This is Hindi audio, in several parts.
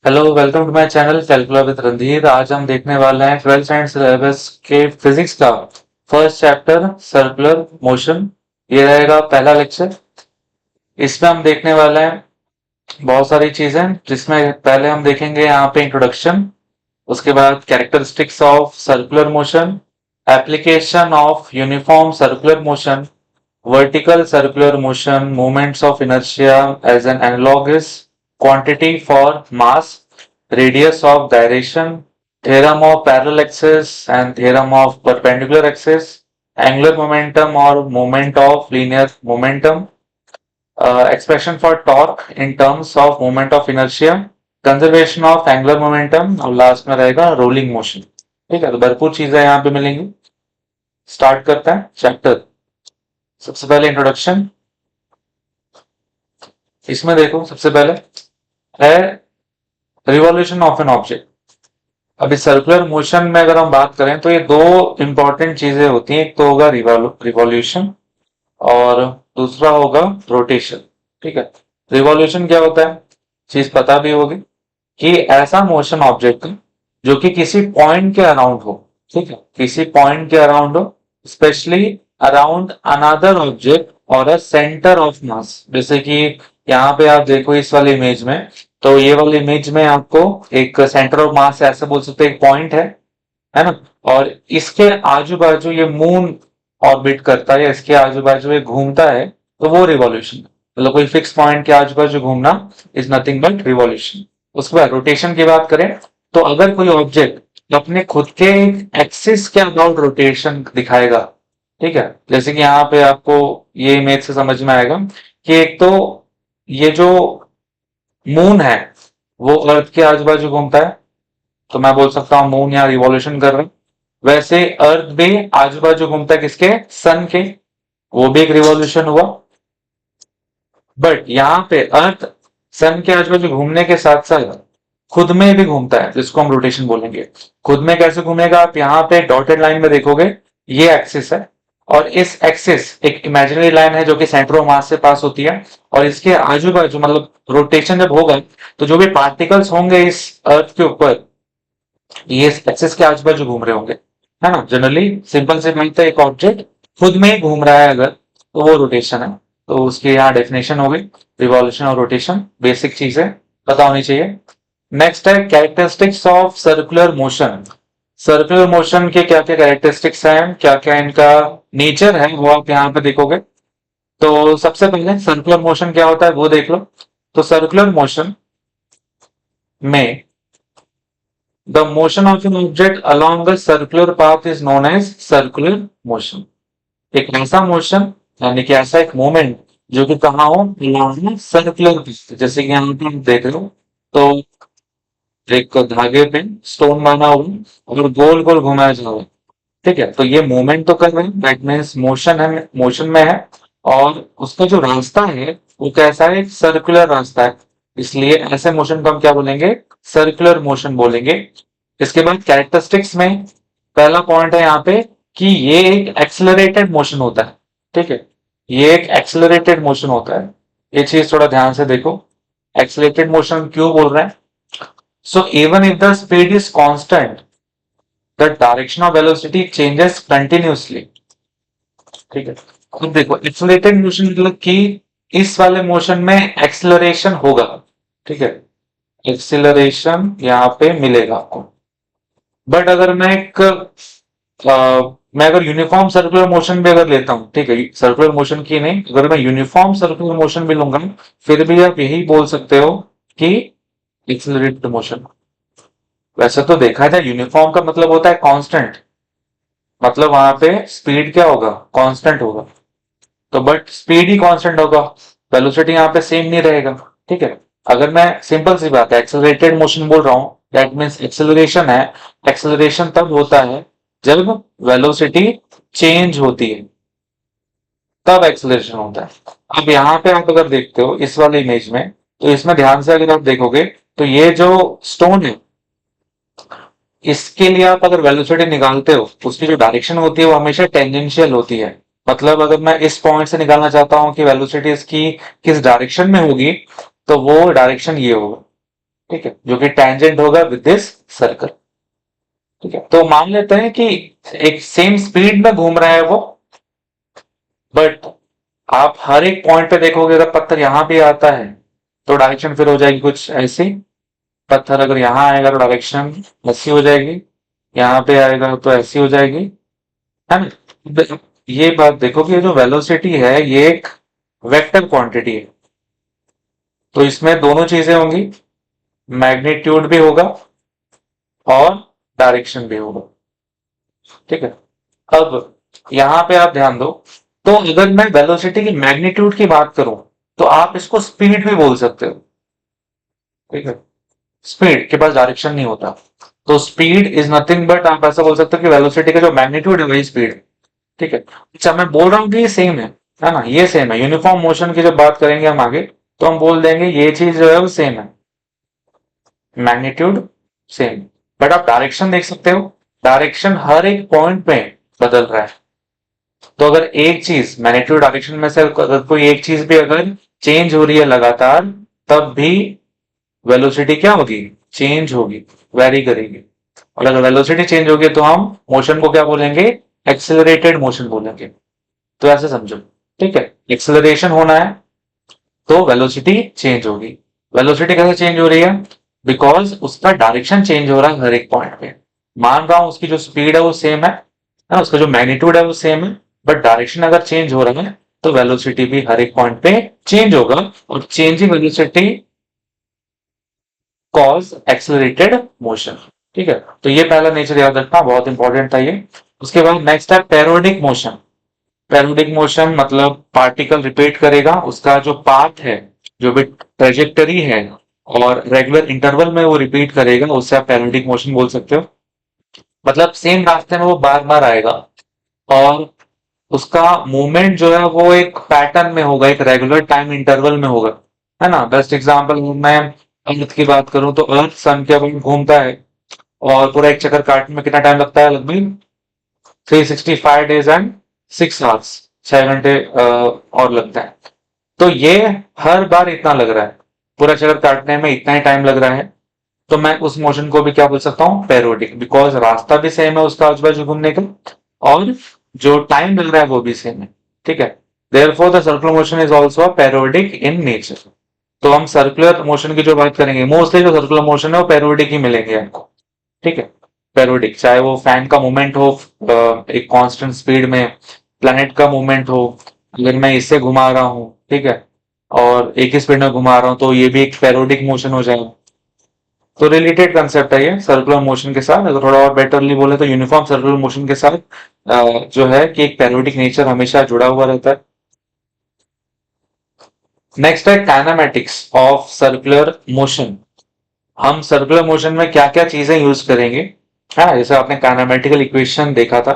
Hello, welcome to my channel कैलकुलर विद रणधीर। आज हम देखने वाले हैं 12th साइंस सिलेबस के फिजिक्स का फर्स्ट चैप्टर सर्कुलर मोशन। ये रहेगा पहला लेक्चर। इसमें हम देखने वाले हैं बहुत सारी चीजें, जिसमें पहले हम देखेंगे यहाँ पे इंट्रोडक्शन, उसके बाद characteristics of circular motion, application of uniform circular motion, vertical circular motion, moments of inertia as an analogous quantity for mass, radius of gyration, theorem of parallel axis and theorem of perpendicular axis, angular momentum or moment of linear momentum, expression for torque in terms of moment of inertia, conservation of angular momentum और लास्ट में रहेगा रोलिंग मोशन। ठीक है, तो भरपूर चीजें यहाँ पे मिलेंगी। स्टार्ट करते हैं चैप्टर। सबसे पहले इंट्रोडक्शन। इसमें देखो, सबसे पहले है रिवॉल्यूशन ऑफ एन ऑब्जेक्ट। अभी सर्कुलर मोशन में अगर हम बात करें तो ये दो इंपॉर्टेंट चीजें होती हैं। एक तो होगा रिवॉल्यूशन और दूसरा होगा रोटेशन। ठीक है, रिवॉल्यूशन क्या होता है, चीज पता भी होगी कि ऐसा मोशन ऑब्जेक्ट जो कि किसी पॉइंट के अराउंड हो। ठीक है, किसी पॉइंट के अराउंड हो, स्पेशली अराउंड अनदर ऑब्जेक्ट और अ सेंटर ऑफ मास। जैसे कि यहाँ पे आप देखो इस वाली इमेज में, तो ये वाली इमेज में आपको एक सेंटर ऑफ मास ऐसे बोल सकते हैं, एक पॉइंट है ना। और इसके आजू बाजू ये मून ऑर्बिट करता है या इसके आजू बाजू ये घूमता है, तो वो रिवॉल्यूशन है। मतलब कोई फिक्स पॉइंट के आजू बाजू घूमना इज नथिंग बट रिवॉल्यूशन। उसके बाद रोटेशन की बात करें तो अगर कोई ऑब्जेक्ट अपने खुद के एक्सिस के अबाउट रोटेशन दिखाएगा, ठीक है, जैसे कि यहाँ पे आपको ये इमेज से समझ में आएगा कि एक तो ये जो मून है वो अर्थ के आजू बाजू घूमता है, तो मैं बोल सकता हूँ मून यहाँ रिवॉल्यूशन कर रहा है। वैसे अर्थ भी आजू बाजू घूमता है किसके, सन के, वो भी एक रिवॉल्यूशन हुआ। बट यहाँ पे अर्थ सन के आजू बाजू घूमने के साथ साथ खुद में भी घूमता है, जिसको हम रोटेशन बोलेंगे। खुद में कैसे घूमेगा, आप यहाँ पे डॉटेड लाइन में देखोगे, ये एक्सिस है और इस एक्सिस एक इमेजिनरी लाइन है जो कि सेंटर ऑफ मास से पास होती है। और इसके आजू बाजू मतलब रोटेशन जब होगा तो जो भी पार्टिकल्स होंगे इस अर्थ के ऊपर, ये इस एक्सिस के आजू बाजू घूम रहे होंगे, है ना। जनरली सिंपल से मिलता है, एक ऑब्जेक्ट खुद में ही घूम रहा है अगर, तो वो रोटेशन है। तो उसकी यहाँ डेफिनेशन हो गई, रिवॉल्यूशन और रोटेशन, बेसिक चीजें पता होनी चाहिए। नेक्स्ट है characteristics of circular motion. Circular motion के क्या क्या कैरेक्टरिस्टिक्स हैं, क्या क्या इनका नेचर है, वो आप यहाँ पे देखोगे। तो सबसे पहले सर्कुलर मोशन क्या होता है वो देख लो। तो सर्कुलर मोशन में the motion of an object along a circular path is known as circular motion. एक ऐसा मोशन यानी कि ऐसा एक मोमेंट जो कि कहाँ हो, अलोंग सर्कुलर पाथ। जैसे कि यहाँ पे आप देख रहे हो, तो एक धागे पे स्टोन बना हुआ और गोल गोल घुमाया जा रहा है। ठीक है, तो ये मूवमेंट तो कर रहे हैं, दैट मीन्स मोशन है, मोशन में है। और उसका जो रास्ता है वो कैसा है, एक सर्कुलर रास्ता है। इसलिए ऐसे मोशन को हम क्या बोलेंगे, सर्कुलर मोशन बोलेंगे। इसके बाद कैरेक्टरिस्टिक्स में पहला पॉइंट है यहाँ पे कि ये एक एक्सेलरेटेड मोशन होता है। ठीक है, ये एक एक्सेलरेटेड मोशन होता है। ये चीज थोड़ा ध्यान से देखो, एक्सेलरेटेड मोशन क्यों बोल रहे हैं। So even if the speed is constant, the direction of velocity changes continuously। ठीक है, अब देखो एक्सेलरेटेड मोशन मतलब कि इस वाले मोशन में एक्सेलरेशन होगा। ठीक है, एक्सेलरेशन यहाँ पे मिलेगा आपको। बट अगर मैं एक मैं अगर यूनिफॉर्म सर्कुलर मोशन भी अगर लेता हूं, ठीक है, सर्कुलर मोशन की नहीं, अगर मैं यूनिफॉर्म सर्कुलर मोशन भी लूंगा, फिर भी आप यही बोल सकते हो कि एक्सेलरेटेड मोशन। वैसे तो देखा जाए यूनिफॉर्म का मतलब होता है कांस्टेंट, मतलब वहां पे स्पीड क्या होगा, कांस्टेंट होगा। तो बट स्पीड ही कांस्टेंट होगा, वेलोसिटी यहाँ पे सेम नहीं रहेगा। ठीक है, अगर मैं सिंपल सी बात है एक्सेलरेटेड मोशन बोल रहा हूं, दैट मीन्स एक्सेलरेशन है। एक्सेलरेशन तब होता है जब वेलोसिटी चेंज होती है, तब एक्सेलरेशन होता है। अब यहाँ पे आप अगर देखते हो इस वाले इमेज में, तो इसमें ध्यान से अगर आप देखोगे तो ये जो स्टोन है, इसके लिए आप अगर वेलोसिटी निकालते हो, उसकी जो डायरेक्शन होती है वो हमेशा टेंजेंशियल होती है। मतलब अगर मैं इस पॉइंट से निकालना चाहता हूं कि वेलोसिटी इसकी किस डायरेक्शन में होगी, तो वो डायरेक्शन ये होगा। ठीक है, जो कि टेंजेंट होगा विद दिस सर्कल। ठीक है, तो मान लेते हैं कि एक सेम स्पीड में घूम रहा है वो, बट आप हर एक पॉइंट पे देखोगे अगर पत्थर यहां पे आता है तो डायरेक्शन फिर हो जाएगी कुछ ऐसी। पत्थर अगर यहाँ आएगा तो डायरेक्शन ऐसी हो जाएगी, यहाँ पे आएगा तो ऐसी हो जाएगी, है ना। ये बात देखो कि ये जो वेलोसिटी है ये एक वेक्टर क्वांटिटी है, तो इसमें दोनों चीजें होंगी, मैग्नीट्यूड भी होगा और डायरेक्शन भी होगा। ठीक है, अब यहां पे आप ध्यान दो, तो अगर मैं वेलोसिटी की मैग्नीट्यूड की बात करूं तो आप इसको स्पीड भी बोल सकते हो। ठीक है, स्पीड के पास डायरेक्शन नहीं होता, तो स्पीड इज नथिंग बट आप ऐसा बोल सकते हो कि वेलोसिटी का जो मैग्नीट्यूड है वही स्पीड। ठीक है, अच्छा मैं बोल रहा हूँ कि ये सेम है ना, ये सेम है। यूनिफॉर्म मोशन की जब बात करेंगे हम आगे तो हम बोल देंगे ये चीज जो है वो सेम है, मैग्नीट्यूड सेम। बट आप डायरेक्शन देख सकते हो, डायरेक्शन हर एक पॉइंट पे बदल रहा है। तो अगर एक चीज मैग्नीट्यूड डायरेक्शन में से अगर कोई एक चीज भी अगर चेंज हो रही है लगातार, तब भी वेलोसिटी क्या होगी, चेंज होगी, वेरी करेगी। और अगर वेलोसिटी चेंज होगी तो हम मोशन को क्या बोलेंगे, एक्सेलरेटेड मोशन बोलेंगे। तो ऐसे समझो, ठीक है, एक्सेलरेशन होना है तो वेलोसिटी चेंज होगी। वेलोसिटी कैसे चेंज हो रही है, बिकॉज उसका डायरेक्शन चेंज हो रहा है हर एक पॉइंट पे। मान रहा हूं उसकी जो स्पीड है वो सेम है ना, उसका जो मैग्नीट्यूड है वो सेम है, बट डायरेक्शन अगर चेंज हो रहा है तो वेलोसिटी भी हर एक पॉइंट पे चेंज होगा, और changing velocity cause accelerated motion. ठीक है, तो ये पहला नेचर याद रखना, बहुत इंपॉर्टेंट था ये। उसके बाद नेक्स्ट है पेरियोडिक मोशन। पेरियोडिक मोशन मतलब पार्टिकल रिपीट करेगा, उसका जो पाथ है, जो भी ट्रेजेक्टरी है, और रेगुलर इंटरवल में वो रिपीट करेगा, उससे आप पेरियोडिक मोशन बोल सकते हो। मतलब सेम रास्ते में वो बार बार आएगा, और उसका मूवमेंट जो है वो एक पैटर्न में होगा, एक रेगुलर टाइम इंटरवल में होगा, है ना। बेस्ट एग्जांपल मैं अर्थ की बात करूं तो अर्थ सन के अबाउट घूमता है, और पूरा एक चक्कर काटने में कितना टाइम लगता है, लगभग 365 days and 6 hours, 6 घंटे और लगता है। तो ये हर बार इतना लग रहा है, पूरा चक्कर काटने में इतना ही टाइम लग रहा है, तो मैं उस मोशन को भी क्या बोल सकता हूँ, पेरियोडिक, बिकॉज रास्ता भी सेम है उसका आजू बाजू घूमने का, और जो टाइम लग रहा है वो भी सेम है। ठीक है, therefore the circular motion is also periodic in nature. तो हम सर्कुलर मोशन की जो बात करेंगे, मोस्टली जो सर्कुलर मोशन है वो पेरियोडिक ही मिलेंगे आपको। ठीक है, पेरियोडिक, चाहे वो फैन का मूवमेंट हो एक कांस्टेंट स्पीड में, प्लैनेट का मूवमेंट हो, अगर मैं इससे घुमा रहा हूँ, ठीक है, और एक ही स्पीड में घुमा रहा हूँ तो ये भी एक पेरियोडिक मोशन हो जाएगा। तो रिलेटेड कंसेप्ट है ये सर्कुलर मोशन के साथ। अगर थोड़ा और बेटरली बोले तो यूनिफॉर्म सर्कुलर मोशन के साथ जो है कि एक पेरियोडिक नेचर हमेशा जुड़ा हुआ रहता है। नेक्स्ट है काइनेमेटिक्स ऑफ सर्कुलर मोशन। हम सर्कुलर मोशन में क्या क्या चीजें यूज करेंगे, हाँ, जैसे आपने काइनेमेटिकल इक्वेशन देखा था,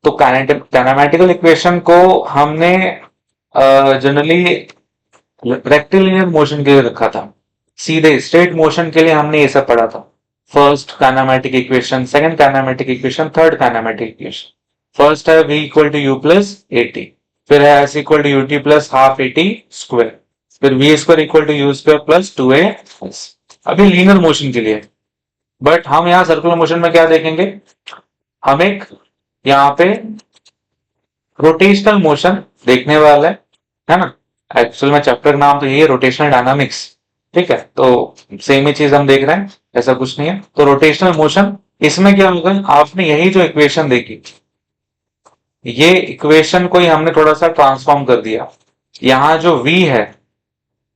तो काइनेमेटिकल इक्वेशन को हमने जनरली रेक्टिलिनियर मोशन के लिए रखा था, सीधे स्ट्रेट मोशन के लिए हमने ये सब पढ़ा था। First kinematic equation, second kinematic equation, third kinematic equation. First है v equal to u plus a t, फिर है s equal to u t plus half a t square, फिर v square equal to you square plus two a s. अभी लीनियर मोशन के लिए, बट हम यहाँ सर्कुलर मोशन में क्या देखेंगे, हम एक यहाँ पे रोटेशनल मोशन देखने वाला है ना। एक्चुअल में चैप्टर का नाम तो ये रोटेशनल डायनामिक्स। ठीक है, तो सेम ही चीज हम देख रहे हैं, ऐसा कुछ नहीं है। तो रोटेशनल मोशन, इसमें क्या होगा, आपने यही जो इक्वेशन देखी, ये इक्वेशन को ही हमने थोड़ा सा ट्रांसफॉर्म कर दिया। यहाँ जो v है,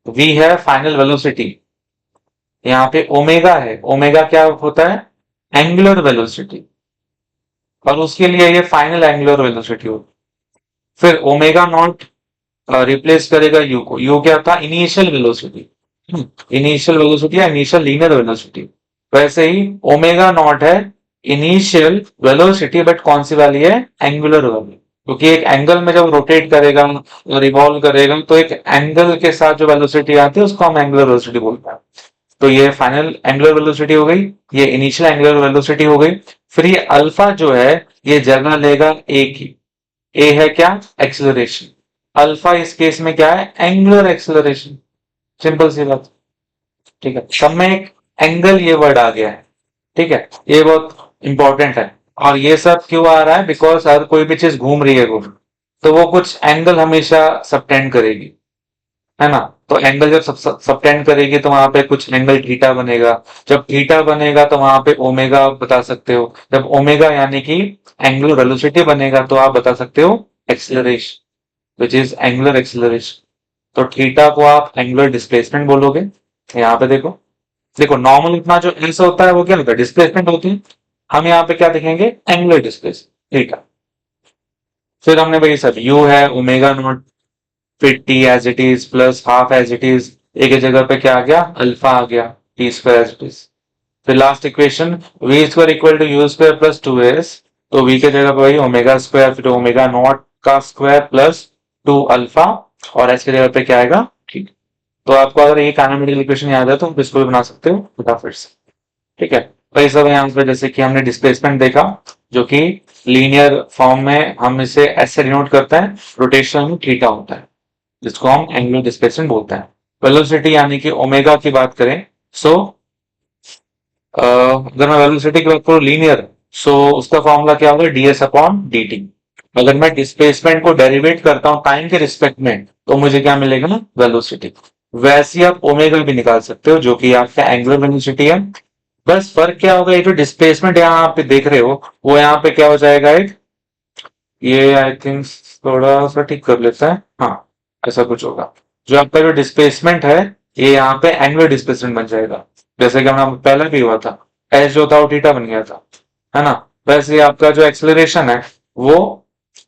v है फाइनल वेलोसिटी, यहाँ पे ओमेगा है, ओमेगा क्या होता है, एंगुलर वेलोसिटी, और उसके लिए ये फाइनल एंगुलर वेलोसिटी होगी। फिर ओमेगा नॉट रिप्लेस करेगा यू को, यू क्या था, इनिशियल वेलोसिटी, इनिशियल वेलोसिटी या इनिशियल लीनियर वेलोसिटी। वैसे ही ओमेगा नॉट है इनिशियल वेलोसिटी, बट कौन सी वाली है, एंगुलर वाली, क्योंकि एक एंगल में जब रोटेट करेगा, रिवॉल्व करेगा, तो एक एंगल के साथ जो वेलोसिटी आती है उसको हम एंगुलर वेलोसिटी बोलते हैं। तो ये फाइनल एंगुलर वेलोसिटी हो गई, ये इनिशियल एंगुलर वेलोसिटी हो गई। फिर ये अल्फा जो है ये जगह लेगा ए की, ए है क्या, एक्सेलरेशन, अल्फा इस केस में क्या है, एंगुलर एक्सेलरेशन, सिंपल सी बात। ठीक है, सब में एक एंगल ये वर्ड आ गया है, ठीक है, ये बहुत इंपॉर्टेंट है। और ये सब क्यों आ रहा है, बिकॉज हर कोई भी चीज घूम रही है घूम, तो वो कुछ एंगल हमेशा सबटेंड करेगी, है ना। तो एंगल जब सबटेंड करेगी तो वहां पे कुछ एंगल थीटा बनेगा। जब थीटा बनेगा तो वहां पे ओमेगा आप बता सकते हो। जब ओमेगा यानी कि एंगुलर वेलोसिटी बनेगा तो आप बता सकते हो acceleration, which is angular acceleration. तो थीटा को आप एंगुलर डिस्प्लेसमेंट बोलोगे। यहाँ पे देखो, देखो नॉर्मल इतना जो एस होता है वो क्या होता है, डिस्प्लेसमेंट होती है। हम यहाँ पे क्या देखेंगे, एंगुलर डिस्प्लेसमेंट, थीटा। फिर हमने भाई सब यू है ओमेगा नॉट, फिर t as it is plus half as it is, एक ही जगह पे क्या आ गया, अल्फा आ गया, T square as it is. फिर last equation V square equal to you square plus two S, तो वी के जगह पे वही ओमेगा स्क्वायर, फिर ओमेगा नॉट का स्क्वायर प्लस टू अल्फा, और एस की जगह पे क्या आएगा, ठीक। तो आपको अगर ये काइनेमेटिक इक्वेशन याद है तो आप इसको भी बना सकते हो फटाफट से, ठीक है। तो ये सब यहाँ पे जैसे कि हमने डिस्प्लेसमेंट देखा, जो कि लीनियर फॉर्म में हम इसे ऐसे डिनोट करते हैं, रोटेशन में थीटा होता है, जिसको हम एंगुलर डिस्प्लेसमेंट बोलते हैं। वेलोसिटी यानी कि ओमेगा की बात करें, सो अगर मैं वेलोसिटी की बात करूं लीनियर, सो उसका फॉर्मूला क्या होगा, डीएस अपॉन डी टी। अगर मैं डिस्प्लेसमेंट को डेरिवेट करता हूं टाइम के रिस्पेक्ट में, तो मुझे क्या मिलेगा ना, वेलोसिटी। वैसे ही आप ओमेगा भी निकाल सकते हो, जो कि आपका एंगुलर वेलोसिटी है। बस फर्क क्या होगा, ये जो डिस्प्लेसमेंट यहाँ पे देख रहे हो, वो यहाँ पे क्या हो जाएगा, एक ये आई थिंक थोड़ा सा ठीक कर लेता है, हाँ ऐसा कुछ होगा। जो आपका जो डिस्प्लेसमेंट है, ये यहाँ पे एंगुलर डिस्प्लेसमेंट बन जाएगा, जैसे कि हमारा पहले भी हुआ था, एस जो था वो थीटा बन गया था, है ना। वैसे आपका जो एक्सेलरेशन है वो,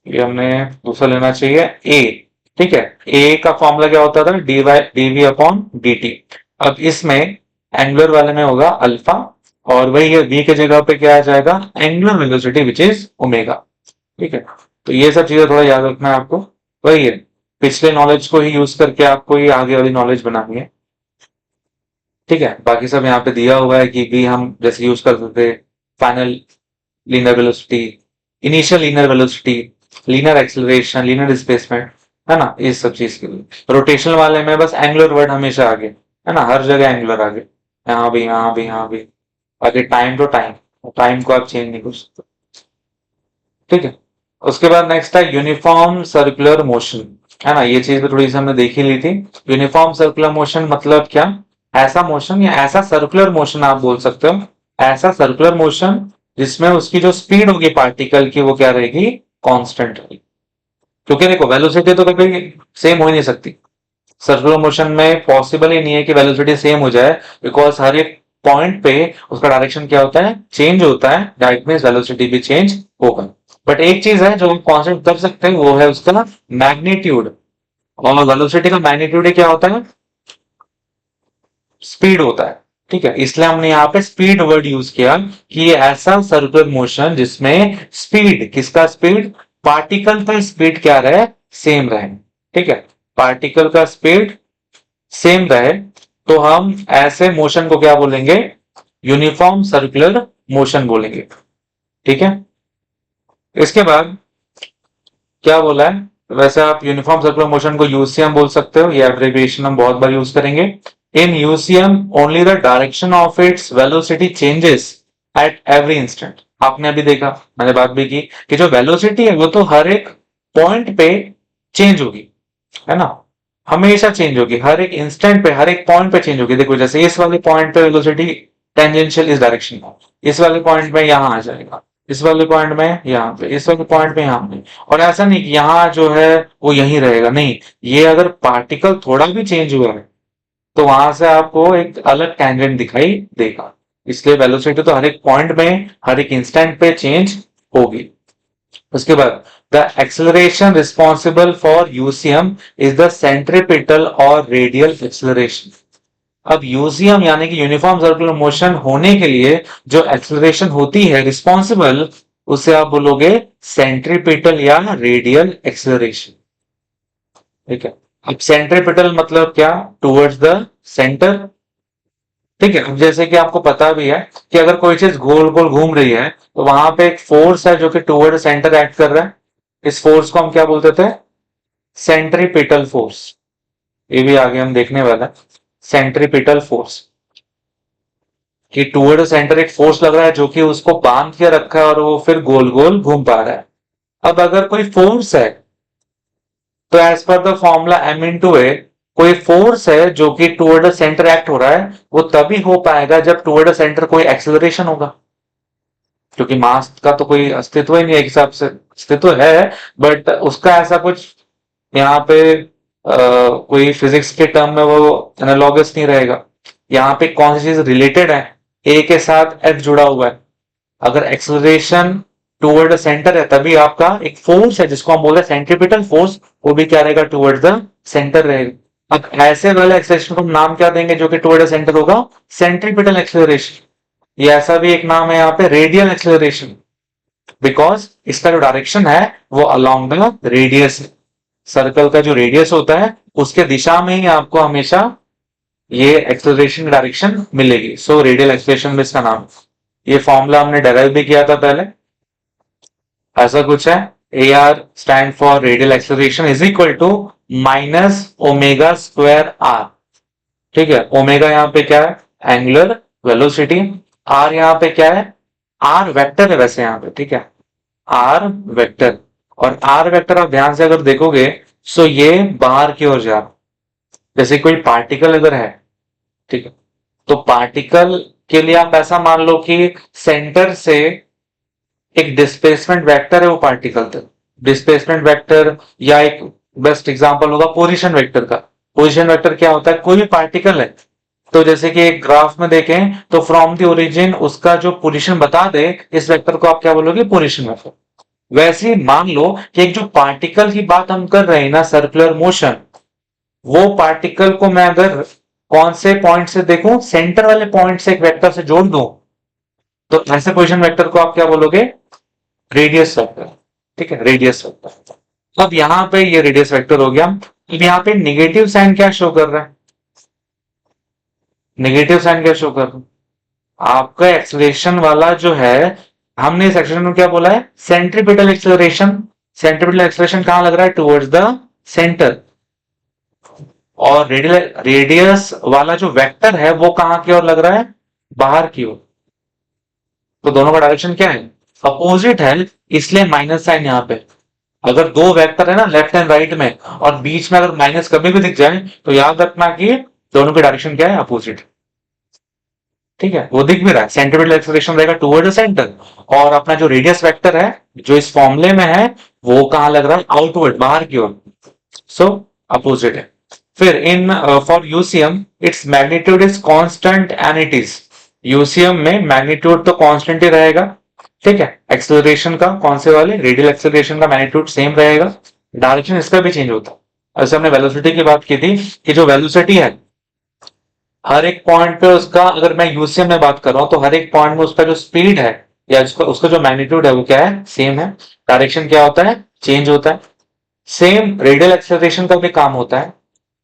ये हमने दूसरा लेना चाहिए ए, ठीक है। ए का फॉर्मूला क्या होता था, d y d v upon d t. अब इसमें एंगुलर वाले में होगा अल्फा, और वही है वी के जगह पे क्या आ जाएगा, angular velocity which is omega, ठीक है। तो ये सब चीजें थोड़ा याद रखना है आपको, वही है, पिछले नॉलेज को ही यूज करके आपको ये आगे वाली नॉलेज बनानी है, ठीक है। बाकी सब यहाँ पे दिया हुआ है कि भी हम जैसे यूज कर सकते, final linear velocity, initial linear velocity, linear acceleration, linear displacement, है ना, इस सब चीज के लिए। रोटेशनल वाले में बस एंगुलर वर्ड हमेशा आगे, है ना, हर जगह एंगुलर आगे, यहाँ भी यहाँ भी यहाँ भी, आगे टाइम टू टाइम, टाइम को आप चेंज नहीं कर सकते, ठीक है। उसके बाद नेक्स्ट है यूनिफॉर्म सर्कुलर मोशन, है ना, ये चीज भी थोड़ी सी हमने देख ही ली थी। यूनिफॉर्म सर्कुलर मोशन मतलब क्या, ऐसा मोशन या ऐसा सर्कुलर मोशन आप बोल सकते हो, ऐसा सर्कुलर मोशन जिसमें उसकी जो स्पीड होगी पार्टिकल की वो क्या रहेगी, कांस्टेंट रहेगी। क्योंकि देखो वेलोसिटी तो कभी सेम हो ही नहीं सकती, सर्कुलर मोशन में पॉसिबल ही नहीं है कि वेलोसिटी सेम हो जाए, बिकॉज हर एक पॉइंट पे उसका डायरेक्शन क्या होता है, चेंज होता है, दैट मींस वेलोसिटी भी चेंज होगा। बट एक चीज है जो हम कांस्टेंट कर सकते हैं, वो है उसका मैग्नीट्यूड। और वेलोसिटी का मैग्नीट्यूड क्या होता है, स्पीड होता है, ठीक है। इसलिए हमने यहाँ पे स्पीड वर्ड यूज किया कि ये ऐसा सर्कुलर मोशन जिसमें स्पीड, किसका स्पीड, पार्टिकल का स्पीड क्या रहे, सेम रहे, ठीक है। पार्टिकल का स्पीड सेम रहे, तो हम ऐसे मोशन को क्या बोलेंगे, यूनिफॉर्म सर्कुलर मोशन बोलेंगे, ठीक है। इसके बाद क्या बोला है, वैसे आप यूनिफॉर्म सर्कुलर मोशन को यूसीएम बोल सकते हो, ये एब्रिविएशन हम बहुत बार यूज करेंगे। In UCM only the direction of its velocity changes at every instant. आपने अभी देखा, मैंने बात भी की कि जो वेलोसिटी है वो तो हर एक पॉइंट पे चेंज होगी, है ना, हमेशा चेंज होगी, हर एक इंस्टेंट पे, हर एक पॉइंट पे चेंज होगी। देखो जैसे इस वाले पॉइंट पे वेलोसिटी टेंजेंशियल इस डायरेक्शन में, इस वाले पॉइंट में यहां आ जाएगा, इस वाले पॉइंट में यहाँ पे, इस वाले पॉइंट में यहाँ पे। और ऐसा नहीं कि यहाँ जो है वो यहीं रहेगा, नहीं, ये अगर पार्टिकल थोड़ा भी चेंज हुआ है तो वहां से आपको एक अलग टेंजेंट दिखाई देगा। इसलिए वेलोसिटी तो हर एक पॉइंट में, हर एक इंस्टेंट पे चेंज होगी। उसके बाद the acceleration responsible for UCM is the centripetal और रेडियल एक्सेलरेशन। अब यूसीएम यानी कि यूनिफॉर्म सर्कुलर मोशन होने के लिए जो एक्सेलरेशन होती है रिस्पॉन्सिबल, उसे आप बोलोगे सेंट्रीपिटल या रेडियल एक्सेलरेशन, ठीक है। अब सेंट्रीपिटल मतलब क्या, टुवर्ड्स द सेंटर, ठीक है। अब जैसे कि आपको पता भी है कि अगर कोई चीज गोल गोल घूम रही है तो वहां पे एक फोर्स है जो कि टुवर्ड सेंटर एक्ट कर रहा है, इस फोर्स को हम क्या बोलते थे, सेंट्रीपिटल फोर्स। ये भी आगे हम देखने वाला है, सेंट्रीपिटल फोर्स। कि टूवर्ड सेंटर एक फोर्स लग रहा है जो कि उसको बांध के रखा है और वो फिर गोल गोल घूम पा रहा है। अब अगर कोई फोर्स है तो as per the formula M into A, कोई फोर्स है जो कि टूवर्ड सेंटर एक्ट हो रहा है, वो तभी हो पाएगा जब टूवर्ड सेंटर कोई एक्सेलरेशन होगा, क्योंकि मास का तो कोई अस्तित्व ही नहीं है, एक हिसाब से अस्तित्व है बट उसका ऐसा कुछ यहाँ पे कोई फिजिक्स के टर्म में वो एनालॉगस नहीं रहेगा। यहाँ पे कौन सी चीज रिलेटेड है, ए के साथ एफ जुड़ा हुआ है। अगर एक्सेलरेशन टुवर्ड सेंटर है तभी आपका एक फोर्स है जिसको हम बोलते हैं सेंट्रीपिटल फोर्स, वो भी क्या रहेगा, टुवर्ड द सेंटर रहेगा। अब ऐसे वाले एक्सेलरेशन को हम नाम क्या देंगे जो कि टुवर्ड सेंटर होगा, सेंट्रीपिटल एक्सेलरेशन। ये ऐसा भी एक नाम है यहाँ पे रेडियल एक्सेलरेशन, बिकॉज इसका जो डायरेक्शन है वो अलोंग द रेडियस है। सर्कल का जो रेडियस होता है उसके दिशा में ही आपको हमेशा ये एक्सेलरेशन डायरेक्शन मिलेगी। सो रेडियल एक्सेलरेशन भी इसका नाम है। ये फॉर्मूला हमने डेराइव भी किया था पहले, ऐसा कुछ है, a r stand for radial acceleration is equal to minus omega square r. ठीक है, ओमेगा यहाँ पे क्या है, एंगुलर वेलोसिटी, आर यहाँ पे क्या है, आर वेक्टर है वैसे यहाँ पे, ठीक है, आर वेक्टर। और आर वेक्टर आप ध्यान से अगर देखोगे सो ये बाहर की ओर जा रहा, जैसे कोई पार्टिकल अगर है, ठीक है, तो पार्टिकल के लिए आप ऐसा मान लो कि सेंटर से एक डिस्प्लेसमेंट वेक्टर है वो पार्टिकल तक, डिस्प्लेसमेंट वेक्टर, या एक बेस्ट एग्जांपल होगा पोजीशन वेक्टर का। पोजीशन वेक्टर क्या होता है, कोई भी पार्टिकल है तो जैसे कि एक ग्राफ में देखें तो फ्रॉम द ओरिजिन उसका जो पोजीशन बता दे, इस वेक्टर को आप क्या बोलोगे, पोजीशन वेक्टर। वैसे ही मान लो कि एक जो पार्टिकल की बात हम कर रहे हैं ना, सर्कुलर मोशन, वो पार्टिकल को मैं अगर कौन से पॉइंट से देखूं, सेंटर वाले पॉइंट से एक वेक्टर से जोड़ दूं, तो ऐसे पोजीशन वेक्टर को आप क्या बोलोगे, रेडियस वेक्टर। ठीक है, रेडियस वेक्टर। अब यहां पे ये रेडियस वेक्टर हो गया। अब यहाँ पे निगेटिव साइन क्या शो कर रहा है, नेगेटिव साइन क्या शो कर रहा है, आपका एक्सेलरेशन वाला जो है, हमने इस एक्सेलरेशन में क्या बोला है, सेंट्रीपिटल एक्सेलरेशन। सेंट्रीपिटल एक्सेलरेशन कहां लग रहा है, टुवर्ड्स द सेंटर। और रेडियस वाला जो वेक्टर है वो कहां की ओर लग रहा है, बाहर की ओर। तो दोनों का डायरेक्शन क्या है, अपोजिट है, इसलिए माइनस साइन यहाँ पे। अगर दो वेक्टर है ना लेफ्ट एंड राइट में, और बीच में अगर माइनस कभी भी दिख जाए तो याद रखना कि दोनों की डायरेक्शन क्या है, अपोजिट। ठीक है, वो दिख भी रहा है, सेंट्रीपिटल एक्सेलरेशन रहेगा टुवर्ड द सेंटर, और अपना जो रेडियस वेक्टर है जो इस फॉर्मूले में है वो कहां लग रहा है, आउटवर्ड, बाहर की ओर। सो अपोजिट है। फिर in for UCM its magnitude is constant and it is, UCM में मैग्नीट्यूड तो कांस्टेंट ही रहेगा। ठीक है, एक्सेलरेशन का कौन से वाले, रेडियल एक्सेलरेशन का मैग्नीट्यूड सेम रहेगा, डायरेक्शन इसका भी चेंज होता है। ऐसे हमने वेलोसिटी की बात की थी कि जो वेलोसिटी है हर एक पॉइंट पे उसका, अगर मैं यूसीएम में बात कर रहा हूं तो हर एक पॉइंट में उसका जो स्पीड है या उसका जो मैग्नीट्यूड है वो क्या है, सेम है। डायरेक्शन क्या होता है, चेंज होता है। सेम रेडियल एक्सेलरेशन का भी काम होता है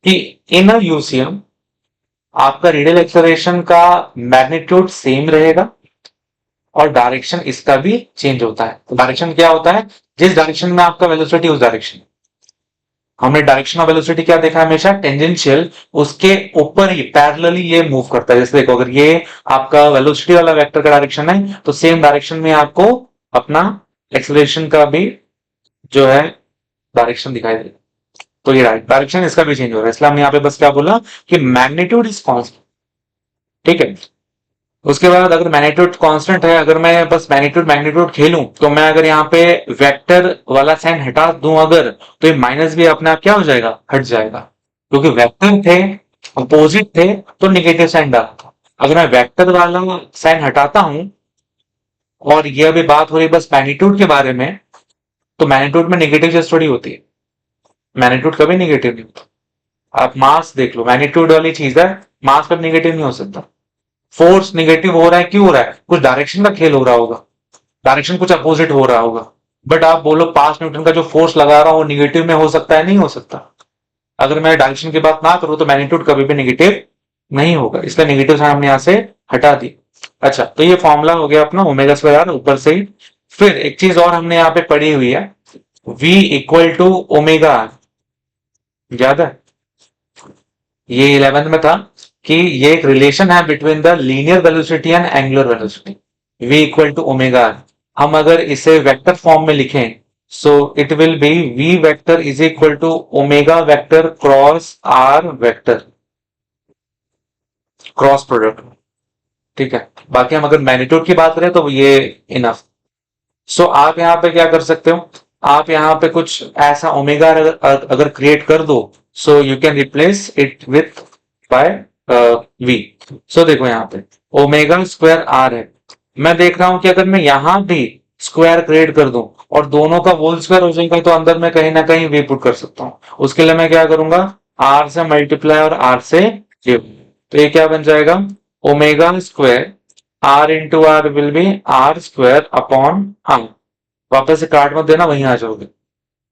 कि इन अ यूसीएम आपका रेडियल एक्सेलरेशन का मैग्नीट्यूड सेम रहेगा और डायरेक्शन इसका भी चेंज होता है। तो डायरेक्शन क्या होता है, जिस डायरेक्शन में आपका वेलोसिटी उस डायरेक्शन, हमने डायरेक्शन ऑफ वेलोसिटी क्या देखा हमेशा, टेंजेंशियल, उसके ऊपर ही पैरेलली ये मूव करता है। जैसे देखो अगर ये आपका वेलोसिटी वाला वेक्टर का डायरेक्शन है तो सेम डायरेक्शन में आपको अपना एक्सेलरेशन का भी जो है डायरेक्शन दिखाई देगा। तो ये डायरेक्शन इसका भी चेंज हो रहा है, इसलिए हमने यहाँ पे बस क्या बोला कि मैग्नीट्यूड इज कॉन्स्टेंट। ठीक है, उसके बाद अगर मैग्नीट्यूड कांस्टेंट है, अगर मैं बस मैग्नीट्यूड मैग्नीट्यूड खेलूं तो मैं अगर यहाँ पे वेक्टर वाला साइन हटा दूं अगर, तो ये माइनस भी अपने आप क्या हो जाएगा, हट जाएगा, क्योंकि वेक्टर थे, अपोजिट थे, तो निगेटिव साइन डाला था। अगर मैं वेक्टर वाला साइन हटाता हूं और ये अभी बात हो रही बस मैग्नीट्यूड के बारे में, तो मैग्नीट्यूड में निगेटिव चीज थोड़ी होती है, मैग्नीट्यूड कभी निगेटिव नहीं होता। आप मास देख लो, मैग्नीट्यूड वाली चीज है, मास कभी निगेटिव नहीं हो सकता। फोर्स निगेटिव हो रहा है, क्यों हो रहा है, कुछ डायरेक्शन का खेल हो रहा होगा, डायरेक्शन कुछ अपोजिट हो रहा होगा। बट आप बोलो 5 न्यूटन का जो फोर्स लगा रहा हूं वो निगेटिव में हो सकता है, नहीं हो सकता। अगर मैं डायरेक्शन की बात ना करूं तो मैग्नीट्यूड कभी भी निगेटिव नहीं होगा, इसलिए निगेटिव साइन हमने यहां से हटा दी। अच्छा, तो ये फॉर्मूला हो गया अपना ओमेगा स्क्वायर आर ऊपर से ही। फिर एक चीज और हमने यहाँ पे पढ़ी हुई है, V equal to omega r, याद है, ये 11th में था। कि ये एक रिलेशन है between the linear velocity and angular velocity, v equal to omega r. हम अगर इसे वेक्टर फॉर्म में लिखें, so it will be v vector is equal to omega vector cross r vector, cross product. ठीक है, बाकी हम अगर मैग्नीट्यूड की बात करें तो ये इनफ। सो आप यहाँ पे क्या कर सकते हो, आप यहाँ पे कुछ ऐसा ओमेगा अगर क्रिएट कर दो, so you can replace it with by V. So देखो यहाँ पे ओमेगा स्क्वायर आर है, मैं देख रहा हूं कि अगर मैं यहां भी स्क्वायर क्रिएट कर दूं और दोनों का होल स्क्वायर हो जाएगा, तो अंदर में कहीं ना कहीं वी पुट कर सकता हूं। उसके लिए मैं क्या करूंगा, आर से मल्टीप्लाई और आर से डिवाइड, तो ये क्या बन जाएगा, omega square r into r will be r square upon r. वापस से काट मत देना, वहीं आ जाओगे,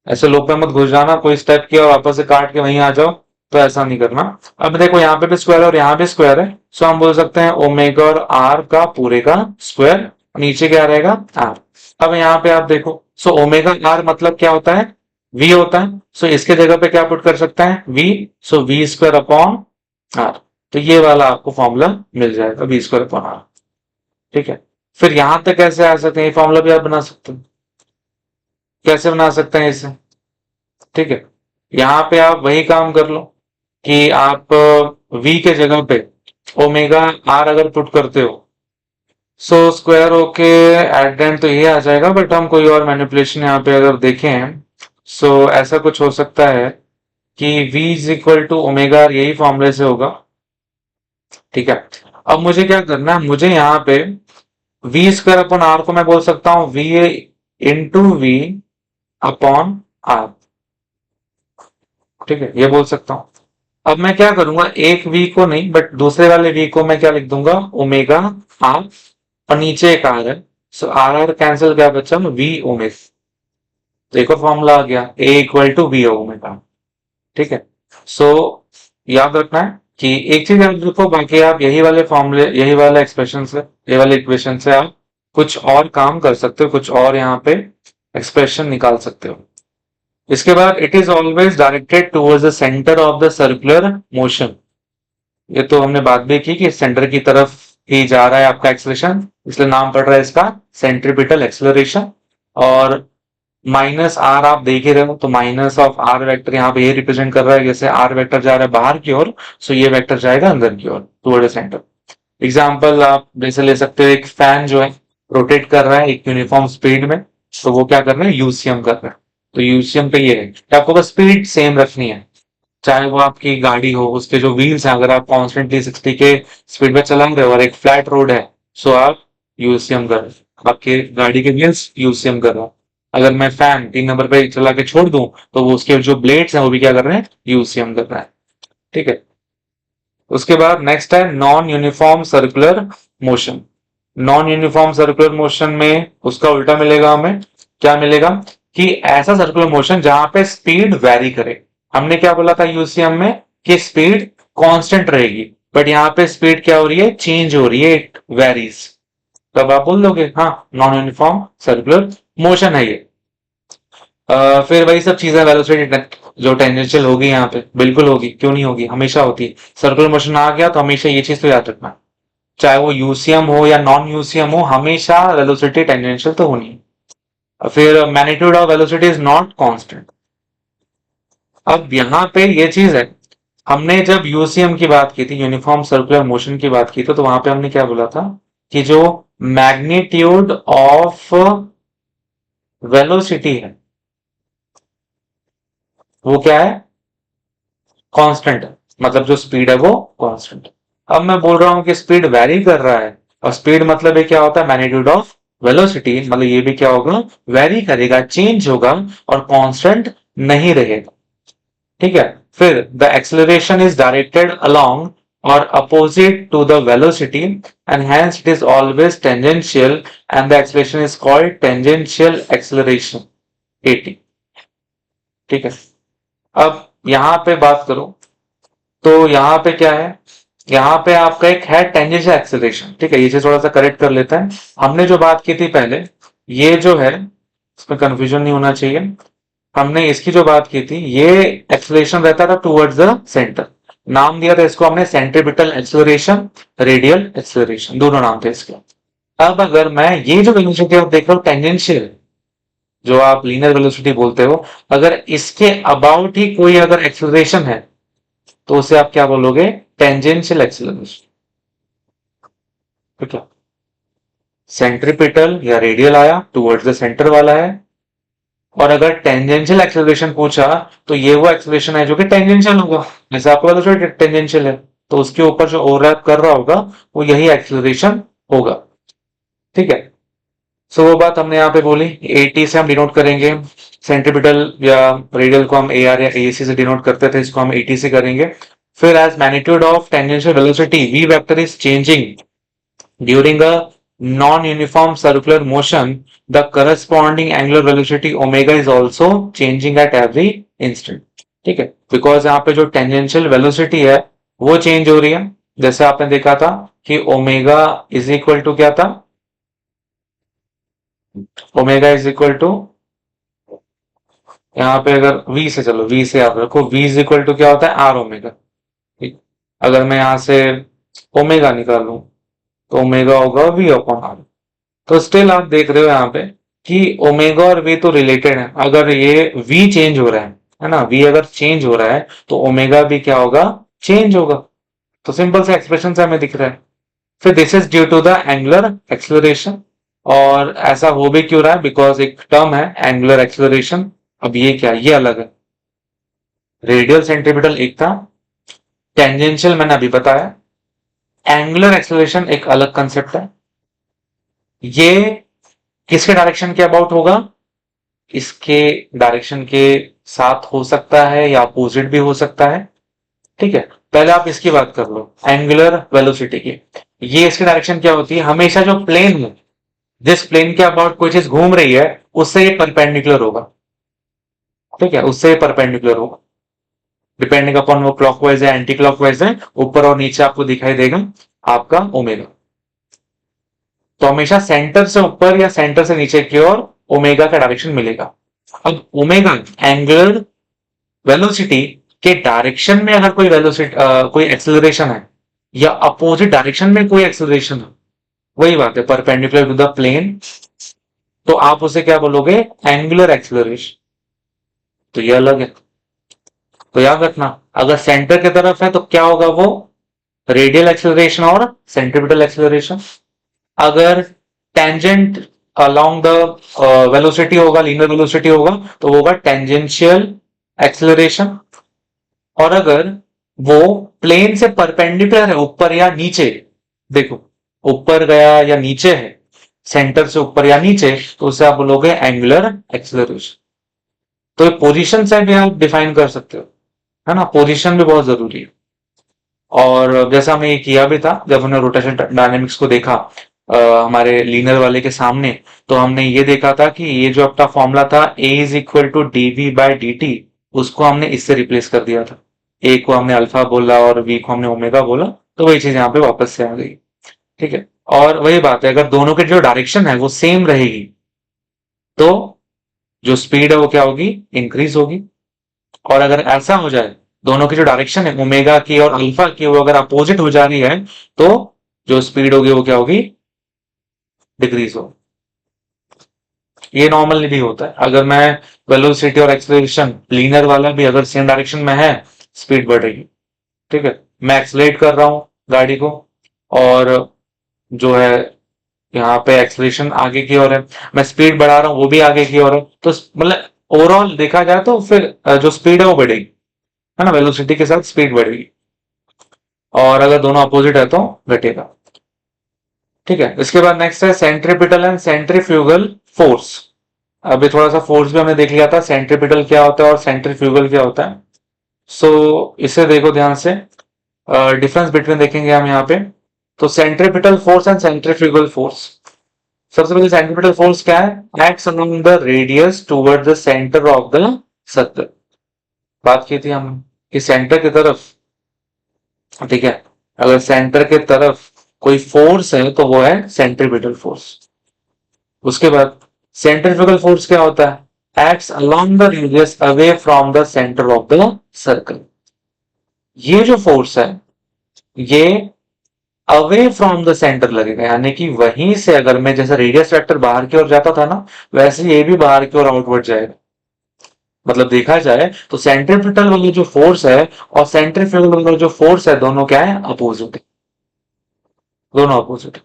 ऐसे लोग में मत घुस जाना, कोई स्टेप किया और वापस से काट के वहीं आ जाओ, तो ऐसा नहीं करना। अब देखो यहाँ पे भी स्क्वायर है और यहाँ भी स्क्वायर है, सो हम बोल सकते हैं ओमेगा और आर का पूरे का स्क्वायर, नीचे क्या रहेगा आर। अब यहाँ पे आप देखो, सो ओमेगा आर मतलब क्या होता है, वी होता है, सो इसके जगह पे क्या पुट कर सकते हैं v, so v square upon r. तो ये वाला आपको फॉर्मूला मिल जाएगा, वी स्क्वायर अपॉन आर। ठीक है, फिर यहां तक कैसे आ सकते हैं, ये फॉर्मूला भी आप बना सकते हैं। कैसे बना सकते हैं इसे, ठीक है, यहाँ पे आप वही काम कर लो कि आप v के जगह पे ओमेगा आर अगर पुट करते हो, सो स्क्वायर होके एट द एंड तो ये आ जाएगा, बट हम कोई और मैनिपुलेशन यहाँ पे अगर देखें, सो ऐसा कुछ हो सकता है कि v is equal to omega r, यही फॉर्मूले से होगा। ठीक है, अब मुझे क्या करना है, मुझे यहाँ पे v स्क्वायर अपॉन आर को मैं बोल सकता हूँ v into v upon are. ठीक है, ये बोल सकता हूं। अब मैं क्या करूंगा, एक वी को नहीं बट दूसरे वाले वी को मैं क्या लिख दूंगा, ओमेगा आर, और नीचे एक आर है, सो आर आर कैंसिल, क्या बचा वी ओमेगा। देखो फॉर्मूला आ गया, ए इक्वल टू वी ओमेगा। ठीक है, सो याद रखना है कि एक चीज याद रखो, बाकी आप यही वाले फॉर्मूले, यही वाले एक्सप्रेशन से, ये वाले इक्वेशन से आप कुछ और काम कर सकते हो, कुछ और यहाँ पे एक्सप्रेशन निकाल सकते हो। इसके बाद it is always directed towards the centre of the circular motion. ये तो हमने बात भी की कि सेंटर की तरफ ही जा रहा है आपका एक्सेलरेशन, इसलिए नाम पड़ रहा है इसका सेंट्रीपिटल एक्सेलरेशन। और माइनस आर आप देख ही रहे हो, तो माइनस ऑफ आर वेक्टर यहाँ पे ये रिप्रेजेंट कर रहा है, जैसे आर वेक्टर जा रहा है बाहर की ओर, सो ये वेक्टर जाएगा अंदर की ओर टुवर्ड सेंटर। एग्जाम्पल आप जैसे ले सकते हो, एक फैन जो है रोटेट कर रहा है एक यूनिफॉर्म स्पीड में, तो वो क्या कर रहे हैं, यूसीएम कर रहे हैं। तो यूसीएम पे ये है कि आपको बस स्पीड सेम रखनी है, चाहे वो आपकी गाड़ी हो, उसके जो व्हील्स हैं, अगर आप कॉन्स्टेंटली 60 के स्पीड में चला रहे हो और एक फ्लैट रोड है, सो आप यूसीएम कर रहे हो, आपके गाड़ी के व्हील्स यूसीएम कर रहे हो। अगर मैं फैन 3 नंबर पे चला के छोड़ दूं, तो वो उसके जो ब्लेड्स हैं वो भी क्या कर रहे हैं, यूसीएम कर रहा है। ठीक है, उसके बाद नेक्स्ट है non uniform circular motion. Non uniform circular motion में उसका उल्टा मिलेगा हमें, क्या मिलेगा कि ऐसा सर्कुलर मोशन जहां पे स्पीड वेरी करे। हमने क्या बोला था यूसीएम में कि स्पीड कांस्टेंट रहेगी, बट यहाँ पे स्पीड क्या हो रही है, चेंज हो रही है, इट वेरीज। तब आप बोल दोगे हाँ नॉन यूनिफॉर्म सर्कुलर मोशन है ये। फिर वही सब चीजें, वेलोसिटी जो टेंजेंशियल होगी यहाँ पे, बिल्कुल होगी, क्यों नहीं होगी, हमेशा होती है। सर्कुलर मोशन आ गया तो हमेशा ये चीज तो याद रखना, चाहे वो यूसीएम हो या नॉन यूसीएम हो, हमेशा वेलोसिटी टेंजेंशियल तो होनी है। फिर magnitude of velocity is not constant. अब यहाँ पे ये चीज है, हमने जब यूसीएम की बात की थी, यूनिफॉर्म सर्कुलर मोशन की बात की थी, तो वहां पे हमने क्या बोला था कि जो मैग्नीट्यूड ऑफ वेलोसिटी है वो क्या है, कांस्टेंट है, मतलब जो स्पीड है वो कांस्टेंट है। अब मैं बोल रहा हूं कि स्पीड वेरी कर रहा है, और स्पीड मतलब ये क्या होता है, मैग्नीट्यूड ऑफ वेलोसिटी, मतलब ये भी क्या होगा, वेरी करेगा, चेंज होगा, और कांस्टेंट नहीं रहेगा। ठीक है, फिर the acceleration is directed along or opposite to the velocity, and hence it is always tangential, and the acceleration is called tangential acceleration, AT। ठीक है, अब यहां पे बात करो तो यहाँ पे क्या है, यहाँ पे आपका एक है टेंजेंशियल एक्सेलरेशन। ठीक है, ये चीज थोड़ा सा करेक्ट कर लेते हैं, हमने जो बात की थी पहले, ये जो है इसमें कंफ्यूजन नहीं होना चाहिए, हमने इसकी जो बात की थी, ये एक्सेलरेशन रहता था टुवर्ड्स द सेंटर, नाम दिया था इसको हमने सेंट्रीपिटल एक्सेलरेशन, रेडियल एक्सेलरेशन, दोनों नाम थे इसके। अब अगर मैं ये जो वेलोसिटी आप देख रहे हो टेंजेंशियल, जो आप लीनियर वेलोसिटी बोलते हो, अगर इसके अबाउट ही कोई अगर एक्सेलरेशन है तो उसे आप क्या बोलोगे? Tangential acceleration. ठीक है, सेंट्रीपिटल या रेडियल आया टुवर्ड्स द सेंटर वाला है, और अगर टेंजेंशियल एक्सेलरेशन पूछा तो ये वो एक्सेलरेशन है जो कि टेंजेंशियल होगा। जैसे आपको पता चला टेंजेंशियल है तो उसके ऊपर जो ओवरलैप कर रहा होगा वो यही एक्सेलरेशन होगा। ठीक है, सो वो बात हमने यहाँ पे बोली। एटी से हम डिनोट करेंगे, सेंट्रीपिटल या रेडियल को हम ए आर या एसी से डिनोट करते थे, इसको हम एटी से करेंगे। फिर as magnitude of tangential velocity v vector is changing during a non uniform circular motion, the corresponding angular velocity omega is also changing at every instant. ठीक है, बिकॉज यहाँ पे जो टेंजेंशियल वेलोसिटी है वो चेंज हो रही है। जैसे आपने देखा था कि ओमेगा इज इक्वल टू क्या था? ओमेगा इज इक्वल टू, यहाँ पे अगर v से, चलो v से आप रखो, v इज इक्वल टू क्या होता है? R omega. ठीक, अगर मैं यहां से ओमेगा निकालूं तो ओमेगा होगा v अपॉन आर। तो स्टिल आप देख रहे हो यहाँ पे कि ओमेगा और v तो रिलेटेड है। अगर ये v चेंज हो रहा है ना, v अगर चेंज हो रहा है तो ओमेगा भी क्या होगा? चेंज होगा। तो सिंपल से एक्सप्रेशन से हमें दिख रहा है। फिर this is due to the angular acceleration, और ऐसा हो भी क्यों रहा है? बिकॉज एक टर्म है एंगुलर एक्सेलरेशन। अब ये क्या, ये अलग है। रेडियल सेंट्रीपिटल एक था, टेंजेंशियल मैंने अभी बताया, एंगुलर एक्सेलरेशन एक अलग कंसेप्ट है। ये किसके डायरेक्शन के अबाउट होगा? इसके डायरेक्शन के साथ हो सकता है या अपोजिट भी हो सकता है। ठीक है, पहले आप इसकी बात कर लो, एंगुलर वेलोसिटी की। ये इसकी डायरेक्शन क्या होती है? हमेशा जो प्लेन है, जिस प्लेन के अबाउट कोई चीज घूम रही है, उससे ये परपेंडिकुलर होगा। ठीक है, उससे परपेंडिकुलर होगा, डिपेंडिंग अपॉन वो क्लॉकवाइज है एंटी क्लॉकवाइज है, ऊपर और नीचे आपको दिखाई देगा आपका ओमेगा। तो हमेशा सेंटर से ऊपर या सेंटर से नीचे की ओर ओमेगा का डायरेक्शन मिलेगा। अब ओमेगा एंगुलर वेलोसिटी के डायरेक्शन में अगर कोई वेलोसिटी कोई एक्सेलरेशन है या अपोजिट डायरेक्शन में कोई एक्सेलरेशन है, वही बात है परपेंडिकुलर टू द प्लेन, तो आप उसे क्या बोलोगे? Angular acceleration. तो ये अलग है। तो याद रखना, अगर सेंटर की तरफ है तो क्या होगा? वो रेडियल एक्सेलरेशन और सेंट्रीपिटल एक्सेलरेशन। अगर टेंजेंट अलोंग द वेलोसिटी होगा, लीनियर वेलोसिटी होगा, तो वो होगा टेंजेंशियल एक्सेलरेशन। और अगर वो प्लेन से परपेंडिकुलर है, ऊपर या नीचे, देखो ऊपर गया या नीचे है, सेंटर से ऊपर या नीचे, तो उसे आप बोलोगे एंगुलर एक्सेलरेशन। तो ये पोजीशन से भी आप डिफाइन कर सकते हो, है ना, पोजीशन भी बहुत जरूरी है। और जैसा हमने ये किया भी था जब हमने रोटेशन डायनेमिक्स को देखा हमारे लीनियर वाले के सामने, तो हमने ये देखा था कि ये जो अपना फॉर्मूला था A is equal to D V by D T, उसको हमने इससे रिप्लेस कर दिया था। ए को हमने अल्फा बोला और वी को हमने ओमेगा बोला, तो वही चीज यहाँ पे वापस से आ गई। ठीक है, और वही बात है, अगर दोनों की जो डायरेक्शन है वो सेम रहेगी तो जो स्पीड है वो क्या होगी? इंक्रीज होगी। और अगर ऐसा हो जाए दोनों की जो डायरेक्शन है ओमेगा की और अल्फा की वो अगर अपोजिट हो जा रही है, तो जो स्पीड होगी वो क्या होगी? डिक्रीज हो। ये नॉर्मली भी होता है। अगर मैं वेलोसिटी और एक्सेलरेशन लीनियर वाला भी अगर सेम डायरेक्शन में है, स्पीड बढ़ेगी। ठीक है, मैं एक्सलेट कर रहा हूं गाड़ी को, और जो है यहाँ पे एक्सेलरेशन आगे की ओर है, मैं स्पीड बढ़ा रहा हूँ वो भी आगे की ओर है, तो मतलब ओवरऑल देखा जाए तो फिर जो स्पीड है वो बढ़ेगी, है ना, वेलोसिटी के साथ स्पीड बढ़ेगी। और अगर दोनों अपोजिट है तो घटेगा। ठीक है, इसके बाद नेक्स्ट है सेंट्रीपिटल एंड सेंट्रीफ्यूगल फोर्स। अभी थोड़ा सा फोर्स भी हमने देख लिया था, सेंट्रीपिटल क्या होता है और सेंट्रीफ्यूगल क्या होता है। सो इसे देखो ध्यान से, डिफरेंस बिटवीन देखेंगे हम यहाँ पे। तो centripetal force and centrifugal force, सबसे पहले सेंट्रीपिटल फोर्स क्या है? Acts along the radius toward the centre of the circle. बात की थी हम कि सेंटर की तरफ, ठीक है, अगर सेंटर की तरफ कोई फोर्स है तो वो है सेंट्रीपिटल फोर्स। उसके बाद सेंट्रीफ्यूगल फोर्स क्या होता है? Acts along the radius away from the centre of the circle. ये जो फोर्स है ये अवे फ्रॉम द सेंटर लगेगा, यानी कि वहीं से अगर मैं जैसे रेडियस वेक्टर बाहर की ओर जाता था ना, वैसे ये भी बाहर की ओर आउटवर्ड जाएगा। मतलब देखा जाए तो सेंट्रीपिटल वाली जो फोर्स है और सेंट्रीफ्यूगल वाला जो फोर्स है, दोनों क्या है, अपोजिट है। दोनों अपोजिट है।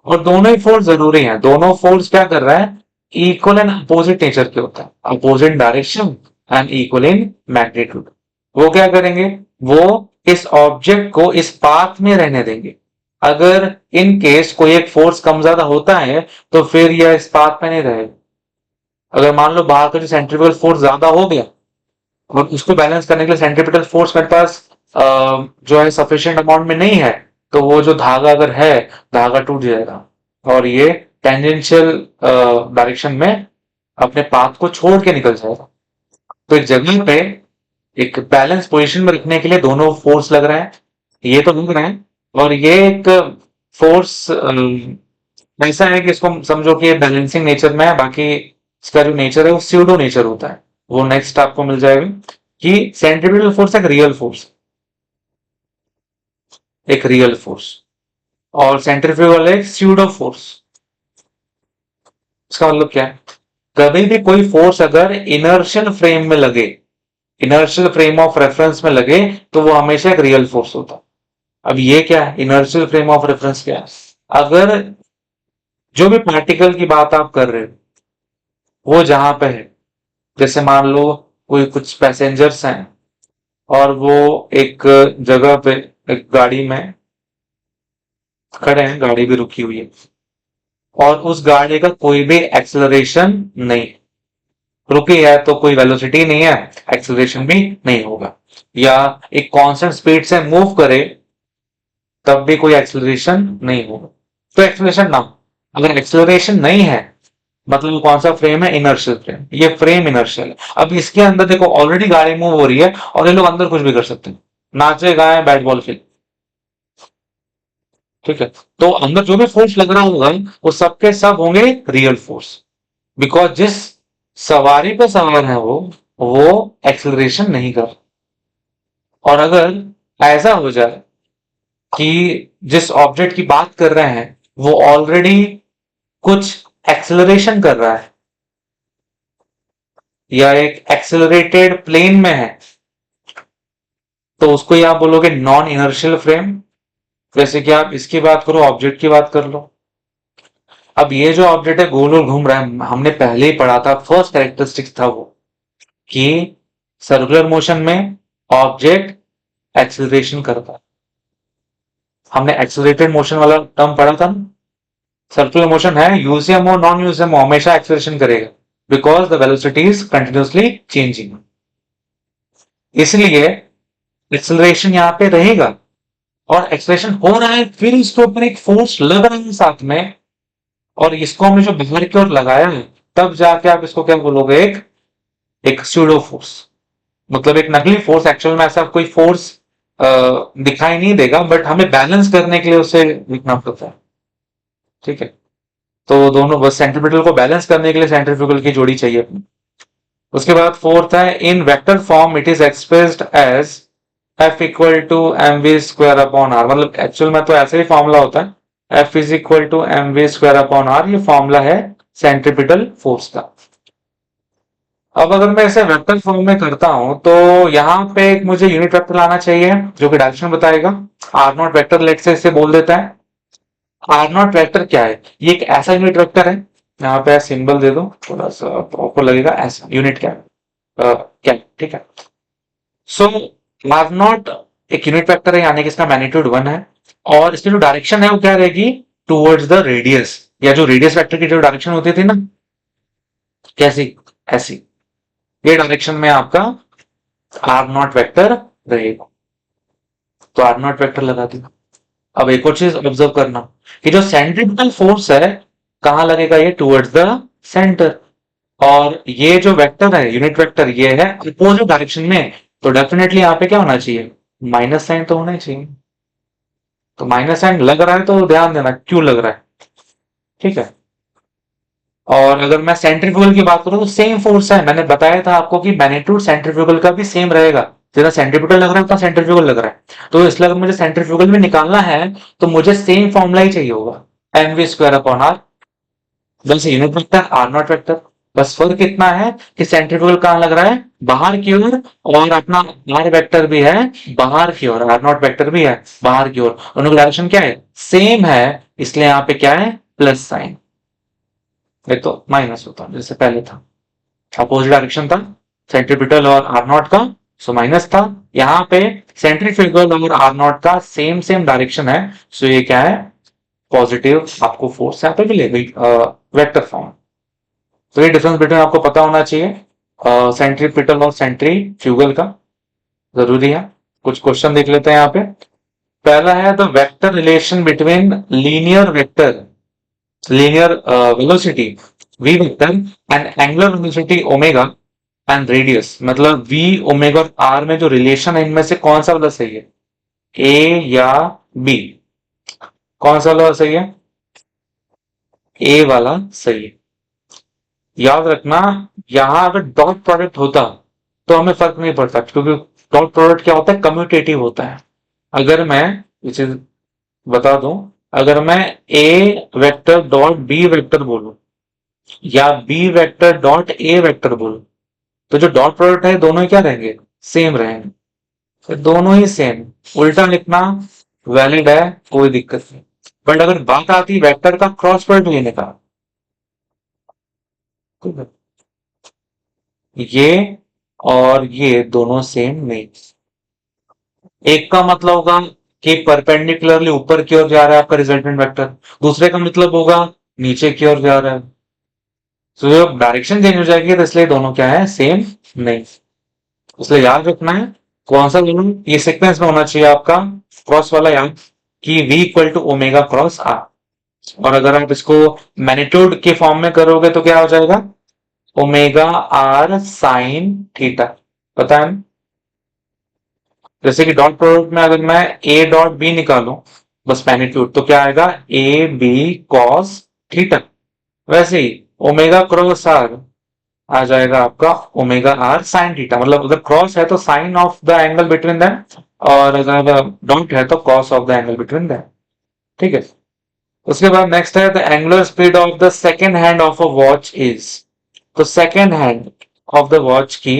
और दोनों ही फोर्स जरूरी हैं। दोनों फोर्स क्या कर रहा है, इक्वल एंड अपोजिट नेचर के होता है, opposite direction and equal in magnitude. वो क्या करेंगे, वो इस ऑब्जेक्ट को इस पाथ में रहने देंगे। अगर इन केस कोई एक फोर्स कम ज्यादा होता है तो फिर यह इस पाथ में नहीं रहेगा। अगर मान लो बाहर का जो सेंट्रीफ्यूगल फोर्स ज्यादा हो गया और उसको बैलेंस करने के लिए सेंट्रीपिटल फोर्स मेरे पास जो है सफिशिएंट अमाउंट में नहीं है, तो वो जो धागा अगर है, धागा टूट जाएगा और ये टेंजेंशियल डायरेक्शन में अपने पाथ को छोड़ के निकल जाएगा। तो एक जगह पे एक बैलेंस पोजीशन में रखने के लिए दोनों फोर्स लग रहे हैं, ये तो लग रहे हैं। और ये एक फोर्स ऐसा है कि इसको समझो कि बैलेंसिंग नेचर में है, बाकी इसका जो नेचर है वो स्यूडो नेचर होता है। वो नेक्स्ट आपको मिल जाएगा कि सेंट्रीपिटल फोर्स एक रियल फोर्स, एक रियल फोर्स, और सेंट्रीफ्यूगल एक स्यूडो फोर्स। इसका मतलब क्या है, कभी भी कोई फोर्स अगर इनर्शियल फ्रेम में लगे, इनर्शियल फ्रेम ऑफ रेफरेंस में लगे, तो वो हमेशा एक रियल फोर्स होता है। अब ये क्या है, इनर्शियल फ्रेम ऑफ रेफरेंस क्या है, अगर जो भी पार्टिकल की बात आप कर रहे हो वो जहां पे है, जैसे मान लो कोई कुछ पैसेंजर्स हैं और वो एक जगह पे एक गाड़ी में खड़े हैं, गाड़ी भी रुकी हुई है और उस गाड़ी का कोई भी एक्सेलरेशन नहीं, रुकी है तो कोई वेलोसिटी नहीं है, एक्सेलरेशन भी नहीं होगा। या एक कांस्टेंट स्पीड से मूव करे तब भी कोई एक्सेलरेशन नहीं होगा। तो एक्सेलरेशन ना, अगर एक्सेलरेशन नहीं है मतलब कौन सा फ्रेम है, इनर्शियल फ्रेम। ये फ्रेम इनर्शियल है। अब इसके अंदर देखो ऑलरेडी गाड़ी मूव हो रही है और ये लोग अंदर कुछ भी कर सकते हैं, नाचे गाए बैट बॉल खेल, ठीक है। तो अंदर जो भी फोर्स लग रहा होगा वो सबके सब होंगे रियल फोर्स, बिकॉज जिस सवारी पे सवार है वो एक्सेलरेशन नहीं कर। और अगर ऐसा हो जाए कि जिस ऑब्जेक्ट की बात कर रहे हैं वो ऑलरेडी कुछ एक्सेलरेशन कर रहा है या एक एक्सेलरेटेड प्लेन में है, तो उसको ही आप बोलोगे नॉन इनर्शियल फ्रेम। जैसे कि आप इसकी बात करो, ऑब्जेक्ट की बात कर लो। अब ये जो ऑब्जेक्ट है गोल गोल घूम रहा है, हमने पहले ही पढ़ा था, फर्स्ट कैरेक्टरिस्टिक्स था वो कि सर्कुलर मोशन में ऑब्जेक्ट एक्सेलरेशन करता है। हमने एक्सेलरेटेड मोशन वाला टर्म पढ़ा था ना। सर्कुलर मोशन है, यूजियम हो नॉन यूजियम हो, हमेशा एक्सेलरेशन करेगा because the velocity is continuously changing. इसलिए एक्सेलरेशन यहां पे रहेगा और एक्सेलरेशन हो रहा है, फिर इसके ऊपर एक फोर्स लग रहा है साथ में, और इसको हमने जो बाहर की ओर लगाया है, तब जाके आप इसको क्या बोलोगे, एक एक स्यूडो फोर्स। मतलब एक नकली फोर्स, एक्चुअल में ऐसा कोई फोर्स दिखाई नहीं देगा, बट हमें बैलेंस करने के लिए उसे लिखना पड़ता है, ठीक है। तो दोनों बस सेंट्रीपिटल को बैलेंस करने के लिए सेंट्रीफ्यूगल की जोड़ी चाहिए अपनी। उसके बाद फोर्थ है, in vector form it is expressed as f equal to m we square upon r. मतलब एक्चुअल में तो ऐसे ही फॉर्मूला होता है, f is equal to m we square upon r. ये फॉर्मूला है सेंट्रीपिटल फोर्स का। अब अगर मैं इसे वेक्टर फॉर्म में करता हूं तो यहां पे एक मुझे यूनिट वेक्टर लाना चाहिए जो कि डायरेक्शन बताएगा। आर नॉट वेक्टर लेट से इसे बोल देता है। आर नॉट वेक्टर क्या है, ये एक ऐसा यूनिट वेक्टर है, यहाँ पे सिंबल दे दो थोड़ा सा प्रॉपर लगेगा, ऐसा यूनिट क्या क्या, ठीक है। सो आर नॉट एक यूनिट वेक्टर है, यानी कि इसका मैग्नीट्यूड 1 है और इसकी जो डायरेक्शन है वो क्या रहेगी, टुवर्ड्स द रेडियस। या जो रेडियस वेक्टर की जो डायरेक्शन होती थी ना, कैसी, ऐसी, ये डायरेक्शन में आपका आर नॉट वेक्टर रहेगा। तो आर नॉट वेक्टर लगा दिया। अब एक और चीज ऑब्जर्व करना कि जो सेंट्रीपिटल फोर्स है कहां लगेगा, ये टुवर्ड्स द सेंटर। और ये जो वेक्टर है यूनिट वेक्टर, ये है अपोजिट डायरेक्शन में, तो डेफिनेटली यहाँ पे क्या होना चाहिए, माइनस साइन तो होना ही चाहिए। तो माइनस साइन लग रहा है तो ध्यान देना क्यों लग रहा है, ठीक है। और अगर मैं सेंट्रीफ्यूगल की बात करूं तो सेम फोर्स है, मैंने बताया था आपको कि मैग्नीट्यूड सेंट्रीफ्यूगल का भी सेम रहेगा। जितना सेंट्रीपिटल लग रहा है उतना सेंट्रीफ्यूगल लग रहा है, तो इसलिए अगर मुझे सेंट्रीफ्यूगल में निकालना है तो मुझे सेम फॉर्मूला ही चाहिए होगा, mv² अपॉन r, बस unit vector r naught vector. बस फर्क इतना है कि सेंट्रीफ्यूगल कहां लग रहा है, बाहर की ओर, और अपना आर वेक्टर भी है बाहर की ओर, आर नॉट वेक्टर भी है बाहर की ओर, दोनों की डायरेक्शन क्या है, सेम है, इसलिए यहाँ पे क्या है, प्लस साइन। ये तो माइनस होता जैसे पहले था, अपोजिट डायरेक्शन था सेंट्रीपिटल और आर नॉट का, सो माइनस था। यहाँ पे सेंट्रीफ्यूगल और आर नॉट का सेम सेम डायरेक्शन है, सो ये क्या है, पॉजिटिव आपको फोर्स यहाँ पे मिलेगी वेक्टर फॉर्म। तो ये डिफरेंस बिटवीन आपको पता होना चाहिए सेंट्रीपिटल और सेंट्रीफ्यूगल का, जरूरी है। कुछ क्वेश्चन देख लेते हैं यहाँ पे। पहला है the vector relation between linear vector, linear velocity v vector and angular velocity omega and radius, मतलब v ओमेगा और r में जो रिलेशन है इनमें से कौन सा वाला सही है, a या b, कौन सा वाला सही है, a वाला सही है। याद रखना यहां अगर डॉट प्रोडक्ट होता तो हमें फर्क नहीं पड़ता, क्योंकि डॉट प्रोडक्ट क्या होता है, कम्यूटेटिव होता है। अगर मैं ये चीज बता दूं, अगर मैं a vector dot b vector बोलूं या b vector dot a vector बोलूं, तो जो डॉट प्रोडक्ट है दोनों ही क्या रहेंगे, सेम रहेंगे, तो दोनों ही सेम। उल्टा लिखना वैलिड है, कोई दिक्कत नहीं। बट अगर बात आती वेक्टर का क्रॉस प्रोडक्ट लेने का, ये और ये दोनों सेम नहीं। एक का मतलब होगा कि परपेंडिकुलरली ऊपर की ओर जा रहा है आपका रिजल्टेंट वेक्टर, दूसरे का मतलब होगा नीचे की ओर जा रहा है, तो जब डायरेक्शन चेंज हो जाएगी तो इसलिए दोनों क्या है, सेम नहीं। इसलिए याद रखना है कौन सा दोनों, ये सीक्वेंस में होना चाहिए आपका क्रॉस वाला याद, कि v equal to omega cross r. और अगर आप इसको मैग्नीट्यूड के फॉर्म में करोगे तो क्या हो जाएगा, ओमेगा आर साइन थीटा, पता है। जैसे कि डॉट प्रोडक्ट में अगर मैं ए डॉट बी निकालूं बस मैग्नीट्यूड, तो क्या आएगा, ए बी कॉस थीटा। वैसे ही ओमेगा क्रॉस आर आ जाएगा आपका ओमेगा आर साइन थीटा, मतलब अगर क्रॉस है तो sine of the angle between them, और अगर डॉट है तो cos of the angle between them. ठीक है। उसके बाद नेक्स्ट है the angular speed of the second hand of a watch is, तो second hand of the watch की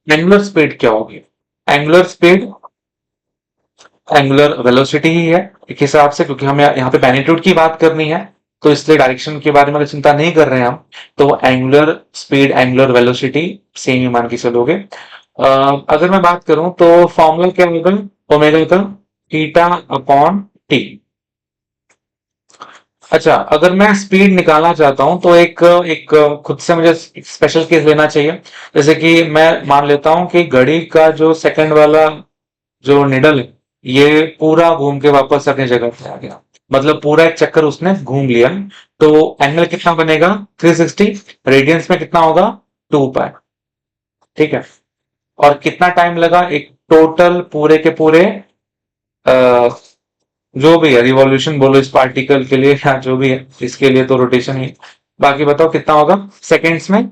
एंगुलर स्पीड क्या होगी, एंगुलर स्पीड एंगुलर वेलोसिटी ही है एक हिसाब से, क्योंकि हमें यहाँ पे मैग्नीट्यूड की बात करनी है, तो इसलिए डायरेक्शन के बारे में चिंता नहीं कर रहे हैं हम, तो angular speed angular velocity same ही मान के चलोगे। अगर मैं बात करूं तो फॉर्मूला क्या होगा ओमेगा का, थीटा अपॉन टी। अच्छा, अगर मैं स्पीड निकालना चाहता हूं तो एक एक खुद से मुझे स्पेशल केस लेना चाहिए। जैसे कि मैं मान लेता हूं कि घड़ी का जो सेकंड वाला जो निडल है ये पूरा घूम के वापस अपनी जगह पे आ गया, मतलब पूरा एक चक्कर उसने घूम लिया, तो एंगल कितना बनेगा 360, रेडियंस में कितना होगा 2 पाई। ठीक है। और कितना टाइम लगा, एक टोटल पूरे के पूरे आ, जो भी है रिवॉल्यूशन बोलो इस पार्टिकल के लिए या जो भी है इसके लिए तो रोटेशन ही, बाकी बताओ कितना होगा सेकेंड्स में,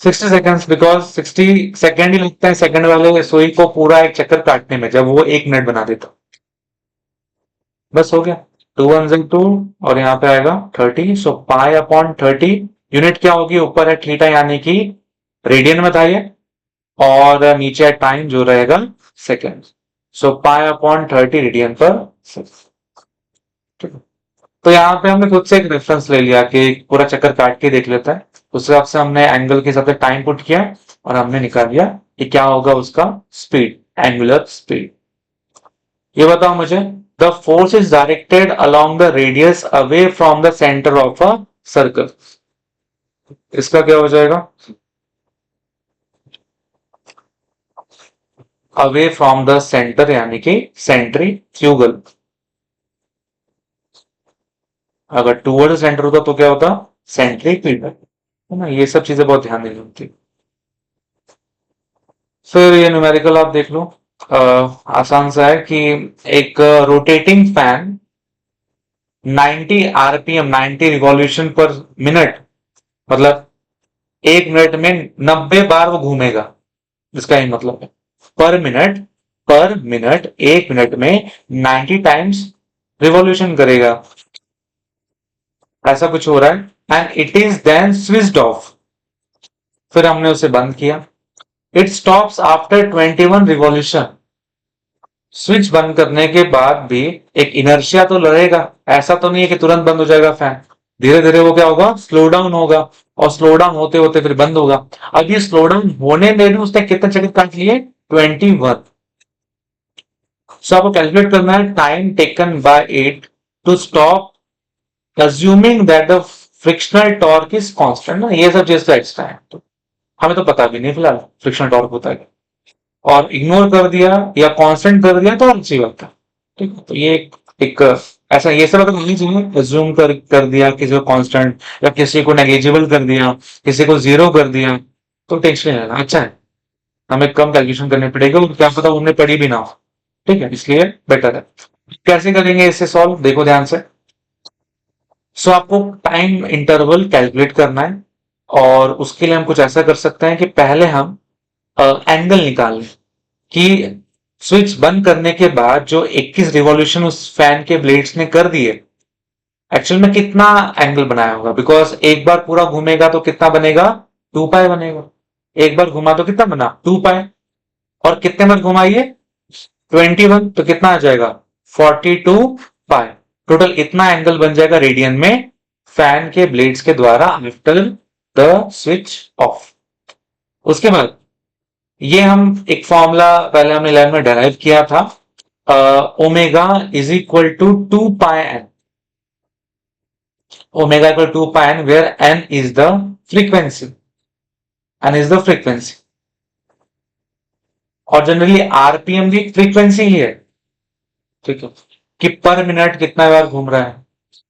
60 सेकेंड्स, बिकॉज 60 सेकेंड ही लगते हैं सेकंड वाले सुई को पूरा एक चक्कर काटने में, जब वो 1 मिनट बना देता। बस हो गया, 2 1 2 और यहाँ पे आएगा 30, सो पाई अपॉन 30, यूनिट क्या होगी, ऊपर है थीटा यानी कि रेडियन में था ये, और नीचे है टाइम जो रहेगा सेकेंड, सो पाई अपॉन 30 रेडियन पर सेकेंड। तो यहाँ पे हमने खुद से एक रेफरेंस ले लिया कि पूरा चक्कर काट के देख लेता है, उस हिसाब से हमने एंगल के हिसाब से टाइम पुट किया और हमने निकाल लिया कि क्या होगा उसका स्पीड, एंगुलर स्पीड। ये बताओ मुझे, the force is directed along the radius away from the centre of a circle, इसका क्या हो जाएगा, अवे फ्रॉम द सेंटर यानी कि सेंट्रीफ्यूगल। अगर टूवर्ड सेंटर होता तो क्या होता, सेंट्रीफ्यूगल, है ना। ये सब चीजें बहुत ध्यान देनी होती। फिर ये न्यूमेरिकल आप देख लो, आसान सा है कि एक रोटेटिंग फैन 90 आरपीएम 90 रिवॉल्यूशन पर मिनट, मतलब 1 मिनट में 90 बार वो घूमेगा, इसका ही मतलब है पर मिनट 1 मिनट में 90 टाइम्स रिवॉल्यूशन करेगा, ऐसा कुछ हो रहा है। And it is then switched off, फिर हमने उसे बंद किया। It stops after 21 revolution, switch बंद करने के बाद भी एक इनर्शिया तो लगेगा, ऐसा तो नहीं है कि तुरंत बंद हो जाएगा फैन। धीरे धीरे वो क्या होगा, स्लो डाउन होगा, और स्लो डाउन होते होते फिर बंद होगा। अब ये स्लो डाउन होने में भी उसने कितने सेकंड काट लिए, 21। सो आपको कैलकुलेट करना है time taken by it to stop assuming that the frictional torque is constant ना, ये सब चीज तो एक्स्ट्रा है, तो हमें तो पता भी नहीं फिलहाल फ्रिक्शनल टॉर्क होता है, और इग्नोर कर दिया या कांस्टेंट कर दिया तो और अच्छी बात है। ठीक है, तो ये एक ऐसा ये सब अगर नहीं चाहिए, अज्यूम कर दिया किसी को कांस्टेंट, या किसी को नेग्लिजिबल कर दिया, किसी को जीरो कर दिया, तो टेंशन नहीं लेना, अच्छा है, हमें कम कैलकुलेशन करनी पड़ेगी और क्या पता उन्हें पड़ी भी ना हो। ठीक है, इसलिए बेटर है। कैसे करेंगे इसे सॉल्व, देखो ध्यान से। सो आपको टाइम इंटरवल कैलकुलेट करना है, और उसके लिए हम कुछ ऐसा कर सकते हैं कि पहले हम एंगल निकाल लें कि स्विच बंद करने के बाद जो 21 रिवॉल्यूशन उस फैन के ब्लेड्स ने कर दिए, एक्चुअल में कितना एंगल बनाया होगा, बिकॉज एक बार पूरा घूमेगा तो कितना बनेगा, 2 पाई बनेगा। एक बार घुमा तो कितना बना, 2 पाई, और कितने बार घुमाइए, 21, तो कितना आ जाएगा, 42 पाई। टोटल इतना एंगल बन जाएगा रेडियन में फैन के ब्लेड्स के द्वारा आफ्टर द स्विच ऑफ। उसके बाद ये हम एक फॉर्मूला पहले हमने 11 में डेराइव किया था, omega is equal to 2 pi n, omega equal 2 pi n, where n is the frequency, n is the frequency, और जनरली आरपीएम भी फ्रीक्वेंसी ही है। ठीक है, कि पर मिनट कितना बार घूम रहा है,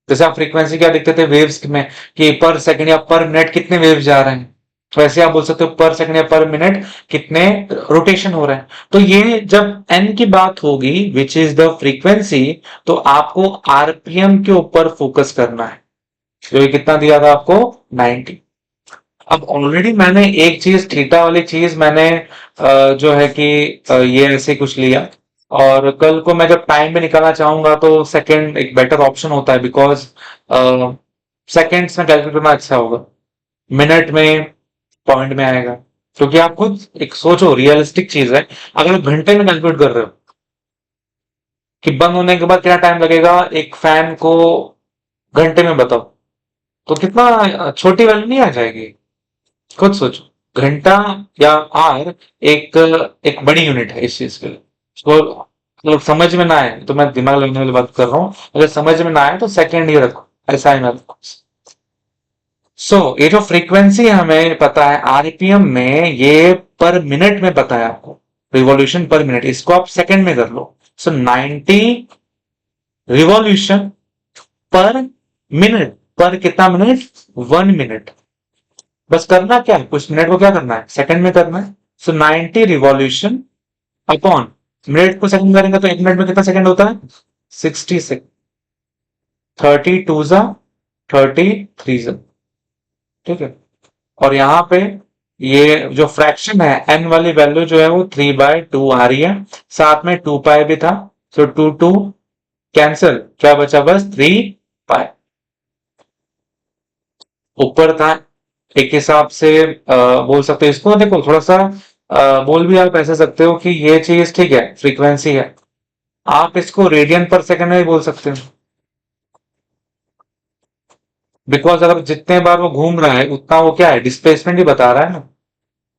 जैसे आप फ्रीक्वेंसी क्या देखते थे वेव्स में, कि पर सेकंड या पर मिनट कितने वेव्स जा रहे हैं, तो ऐसे आप बोल सकते हो पर सेकंड या पर मिनट कितने रोटेशन हो रहे हैं। तो ये जब एन की बात होगी विच इज द फ्रीक्वेंसी, तो आपको आरपीएम के ऊपर फोकस करना है, जो ये कितना दिया था आपको, 90। अब ऑलरेडी मैंने एक चीज थीटा वाली चीज मैंने जो है कि ये ऐसे कुछ लिया, और कल को मैं जब टाइम में निकालना चाहूंगा तो सेकंड एक बेटर ऑप्शन होता है, बिकॉज सेकंड्स में कैलकुलेट करना अच्छा होगा, मिनट में पॉइंट में आएगा। क्योंकि आप खुद एक सोचो, रियलिस्टिक चीज है, अगर आप घंटे में कैलकुलेट कर रहे हो कि बंद होने के बाद कितना टाइम लगेगा एक फैन को, घंटे में बताओ, तो कितना छोटी वैल्यू नहीं आ जाएगी, खुद सोचो। घंटा या आर एक एक बड़ी यूनिट है इस चीज के लिए, तो मतलब समझ में ना आए तो मैं दिमाग लगाने वाली बात कर रहा हूँ, अगर समझ में ना आए तो सेकंड ही रखो, ऐसा ही ना रखो। सो ये जो फ्रीक्वेंसी हमें पता है आरपीएम में, ये पर मिनट में पता है आपको, रिवॉल्यूशन पर मिनट, इसको आप सेकंड में कर लो। सो 90 रिवॉल्यूशन पर मिनट, पर कितना मिनट, 1 मिनट। बस करना क्या है, कुछ मिनट को क्या करना है, सेकंड में करना है। सो 90 रिवॉल्यूशन अपॉन मिनट को सेकंड करेंगे तो 1 मिनट में कितना सेकंड होता है, 60 सेकंड, 32 जा 33 जा। ठीक है, और यहां पे ये जो फ्रैक्शन है एन वाली वैल्यू जो है वो 3/2 आ रही है, साथ में 2 पाई भी था, सो 2 कैंसिल, क्या बचा बस 3 पाई, ऊपर था। एक हिसाब से बोल सकते हो इसको, देखो थोड़ा सा बोल भी आप ऐसे सकते हो कि ये चीज ठीक है फ्रीक्वेंसी है, आप इसको रेडियन पर सेकंड में भी बोल सकते हो, बिकॉज अगर जितने बार वो घूम रहा है उतना वो क्या है, डिस्प्लेसमेंट ही बता रहा है ना,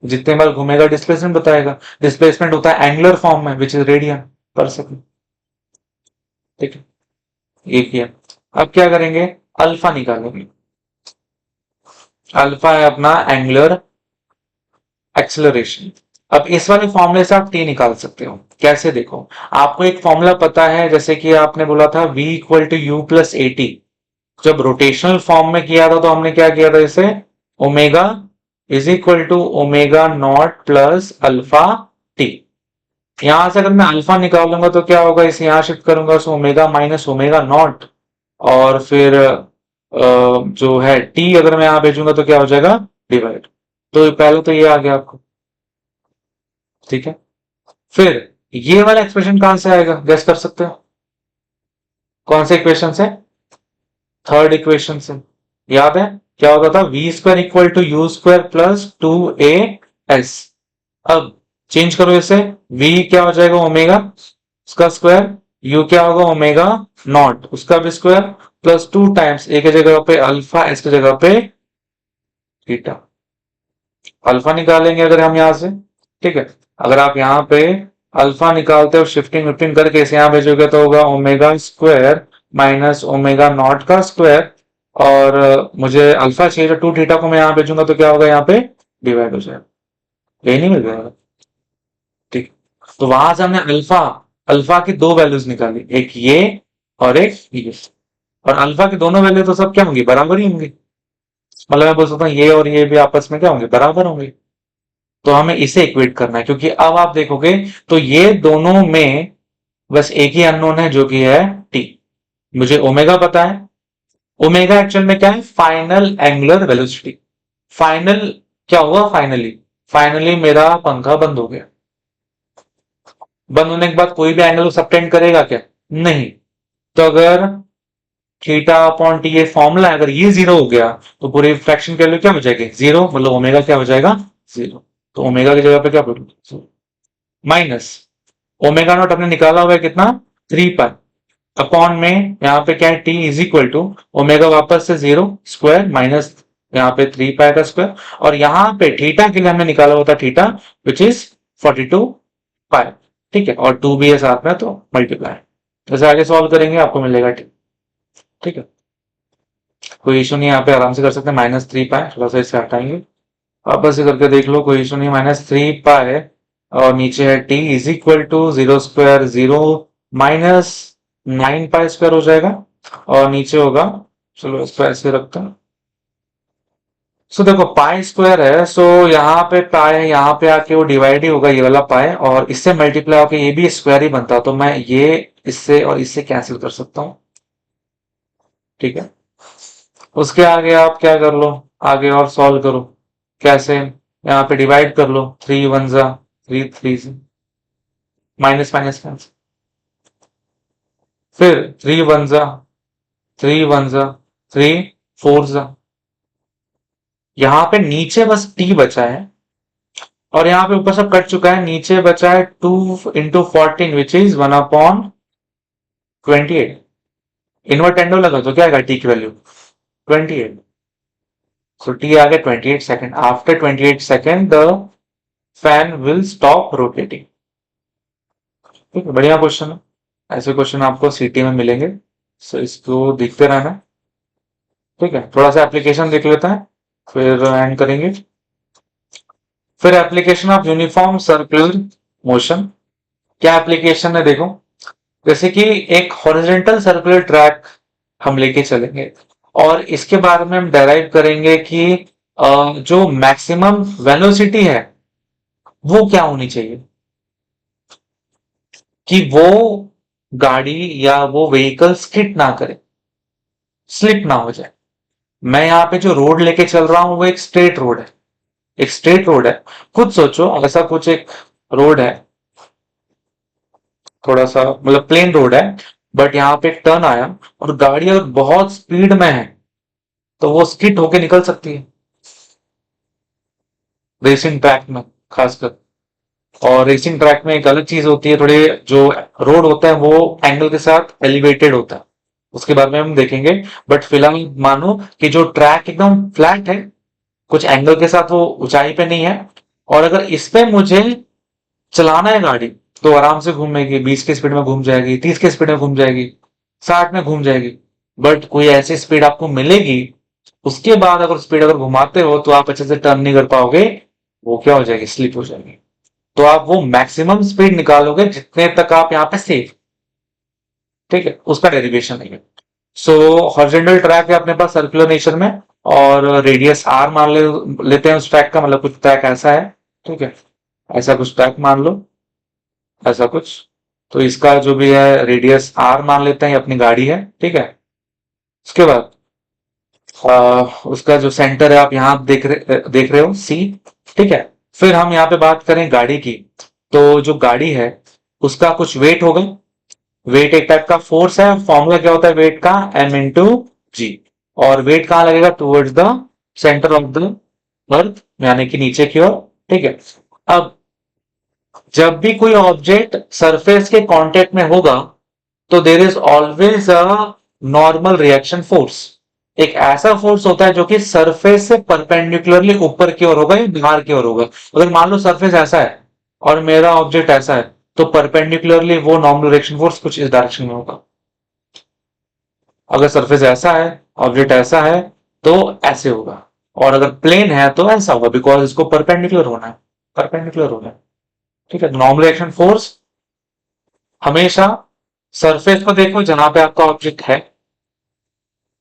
जितने बार घूमेगा डिस्प्लेसमेंट बताएगा, डिस्प्लेसमेंट होता है एंगुलर फॉर्म में विच इज रेडियन पर सेकंड। ठीक है, एक ही है। अब क्या करेंगे, अल्फा निकालेंगे, अल्फा है अपना एंगुलर एक्सेलरेशन। अब इस वाले फॉर्मूले से आप टी निकाल सकते हो, कैसे देखो, आपको एक फॉर्मूला पता है, जैसे कि आपने बोला था v equal to u plus a t, जब रोटेशनल फॉर्म में किया था तो हमने क्या किया था इसे, omega is equal to omega naught plus alpha t. यहां से अगर मैं अल्फा निकालूंगा तो क्या होगा, इसे यहां शिफ्ट करूंगा तो ओमेगा माइनस ओमेगा नॉट, और फिर जो है टी अगर मैं यहां भेजूंगा तो क्या हो जाएगा, डिवाइड। तो पहले तो ये आ गया आपको, ठीक है। फिर ये वाला एक्सप्रेशन कहां से आएगा, गेस कर सकते हो कौन से इक्वेशन से? थर्ड इक्वेशन से। याद है क्या होता था? V square equal to you square plus 2a s। अब चेंज करो इसे, v क्या हो जाएगा? ओमेगा उसका स्क्वायर, u क्या होगा? ओमेगा नॉट उसका भी स्क्वायर, प्लस 2 टाइम्स a की जगह पे अल्फा, s की जगह पे थीटा। अल्फा निकालेंगे अगर हम यहां से, ठीक है, अगर आप यहाँ पे अल्फा निकालते हो शिफ्टिंग विफ्टिंग करके इसे यहाँ भेजोगे तो होगा omega square minus omega naught का स्क्वायर, और मुझे अल्फा चाहिए तो 2 थीटा को मैं यहाँ भेजूंगा तो क्या होगा? यहाँ पे डिवाइड हो जाएगा, यही नहीं मिल जाएगा, ठीक। तो वहां से हमने अल्फा अल्फा की दो वैल्यूज निकाली, एक ये और एक ये, और अल्फा की दोनों वैल्यू तो सब क्या होंगी? बराबर ही होंगी। मतलब मैं बोल सकता हूँ ये और ये भी आपस में क्या होंगे? बराबर होंगे। तो हमें इसे इक्वेट करना है, क्योंकि अब आप देखोगे तो ये दोनों में बस एक ही अननोन है जो कि है टी। मुझे ओमेगा पता है, ओमेगा एक्चुअल में क्या है? Final angular velocity. फाइनल क्या हुआ? फाइनली मेरा पंखा बंद हो गया। बंद होने के बाद कोई भी एंगल सबटेंड करेगा क्या? नहीं। तो अगर थीटा अपॉन टी ये फॉर्मूला है, अगर ये जीरो हो गया तो पूरी फ्रैक्शन की वैल्यू क्या हो जाएगी? जीरो, मतलब ओमेगा क्या हो जाएगा? जीरो। तो ओमेगा की जगह पे क्या बोलूं? माइनस ओमेगा नॉट अपने निकाला हुआ है कितना? 3 पाई अपॉन में यहाँ पे क्या है? T is equal to omega वापस से जीरो स्क्वायर माइनस यहाँ पे 3 पाई का स्क्वायर, और यहाँ पे थीटा के लिए हमने निकाला हुआ था थीटा विच इज 42 पाई, ठीक है, और 2 भी है साथ में तो मल्टीप्लाई। जैसे आगे सॉल्व करेंगे आपको मिलेगा, ठीक है, कोई इशू नहीं, यहाँ पे आराम से कर सकते हैं। -3 पाई थोड़ा सा इसे हटाएंगे, वापस से करके देख लो, कोई इशू नहीं। -3 पाई और नीचे है T is equal to zero square zero minus 9 pi square हो जाएगा, और नीचे होगा, चलो इसको ऐसे रखते हैं। सो देखो पाई स्क्वायर है, सो यहाँ पे पाई है, यहाँ पे आके वो डिवाइड ही होगा ये वाला पाई, और इससे मल्टीप्लाई होकर ये भी स्क्वायर ही बनता, तो मैं ये इससे और इससे कैंसिल कर सकता हूँ, ठीक है। उसके आगे आप क्या कर लो, आगे और सॉल्व करो। कैसे? यहाँ पे डिवाइड कर लो, 3 वन जा 3, 3 से माइनस माइनस कैंसिल, फिर 3 वन जा 3 वन जा 3 4 जा, यहाँ पे नीचे बस टी बचा है, और यहाँ पे ऊपर सब कट चुका है, नीचे बचा है 2 × 14 विच इज 1/28। इनवर्ट टेंडो लगा तो क्या आएगा टी की वैल्यू? 28। सो टी आ गया 28 second. After 28 second the fan will stop rotating. ठीक है, बढ़िया क्वेश्चन है। ऐसे क्वेश्चन आपको सीटी में मिलेंगे, सो इसको देखते रहना, ठीक है। थोड़ा सा एप्लीकेशन देख लेते हैं फिर एंड करेंगे। फिर application of uniform circular motion, क्या एप्लीकेशन है देखो। जैसे कि एक हॉरिजॉन्टल सर्कुलर ट्रैक हम लेके चलेंगे, और इसके बारे में हम डेराइव करेंगे कि जो मैक्सिमम वेलोसिटी है वो क्या होनी चाहिए, कि वो गाड़ी या वो व्हीकल स्किड ना करे, स्लिप ना हो जाए। मैं यहाँ पे जो रोड लेके चल रहा हूं वो एक स्ट्रेट रोड है, एक स्ट्रेट रोड है। खुद सोचो ऐसा कुछ एक रोड है, थोड़ा सा मतलब प्लेन रोड है, बट यहाँ पे एक टर्न आया और गाड़ी अगर बहुत स्पीड में है तो वो स्किड होके निकल सकती है, रेसिंग ट्रैक में खासकर। और रेसिंग ट्रैक में एक अलग चीज होती है, थोड़े जो रोड होता है वो एंगल के साथ एलिवेटेड होता है, उसके बारे में हम देखेंगे। बट फिलहाल मानो कि जो ट्रैक एकदम फ्लैट है, कुछ एंगल के साथ वो ऊंचाई पे नहीं है, और अगर इस पे मुझे चलाना है गाड़ी तो आराम से घूमेगी, 20 की स्पीड में घूम जाएगी, 30 की स्पीड में घूम जाएगी, 60 में घूम जाएगी। बट कोई ऐसी स्पीड आपको मिलेगी, उसके बाद अगर स्पीड अगर घुमाते हो तो आप अच्छे से टर्न नहीं कर पाओगे, वो क्या हो जाएगी? स्लिप हो जाएगी। तो आप वो मैक्सिमम स्पीड निकालोगे जितने तक आप यहाँ पे सेफ, ठीक है, उसका डेरिवेशन नहीं है। सो हॉरिजॉन्टल ट्रैक है अपने पास सर्कुलर नेचर में, और रेडियस आर मान लेते हैं उस ट्रैक का, मतलब कुछ ट्रैक ऐसा है, ठीक है, ऐसा कुछ ट्रैक मान लो, ऐसा कुछ। तो इसका जो भी है रेडियस आर मान लेते हैं, ये अपनी गाड़ी है, ठीक है। उसके बाद उसका जो सेंटर है आप यहाँ देख रहे हो सी, ठीक है। फिर हम यहाँ पे बात करें गाड़ी की, तो जो गाड़ी है उसका कुछ वेट होगा, वेट एक टाइप का फोर्स है, फॉर्मूला क्या होता है वेट का, एम इंटू जी, और वेट कहाँ लगेगा, towards the centre of the earth, यानी कि नीचे की ओर। ठीक है, अब जब भी कोई ऑब्जेक्ट सरफेस के कांटेक्ट में होगा तो there is always a normal reaction force. एक ऐसा फोर्स होता है जो कि सरफेस से परपेंडिकुलरली ऊपर की ओर होगा या बाहर की ओर होगा। अगर मान लो सरफेस ऐसा है और मेरा ऑब्जेक्ट ऐसा है, तो परपेंडिकुलरली वो नॉर्मल रिएक्शन फोर्स कुछ इस डायरेक्शन में होगा। अगर सरफेस ऐसा है, ऑब्जेक्ट ऐसा है, तो ऐसे होगा, और अगर प्लेन है तो ऐसा होगा, बिकॉज इसको परपेंडिकुलर होना है, परपेंडिकुलर होना है। ठीक है, नॉर्मल रिएक्शन फोर्स हमेशा सरफेस को देखो जहां पे आपका ऑब्जेक्ट है,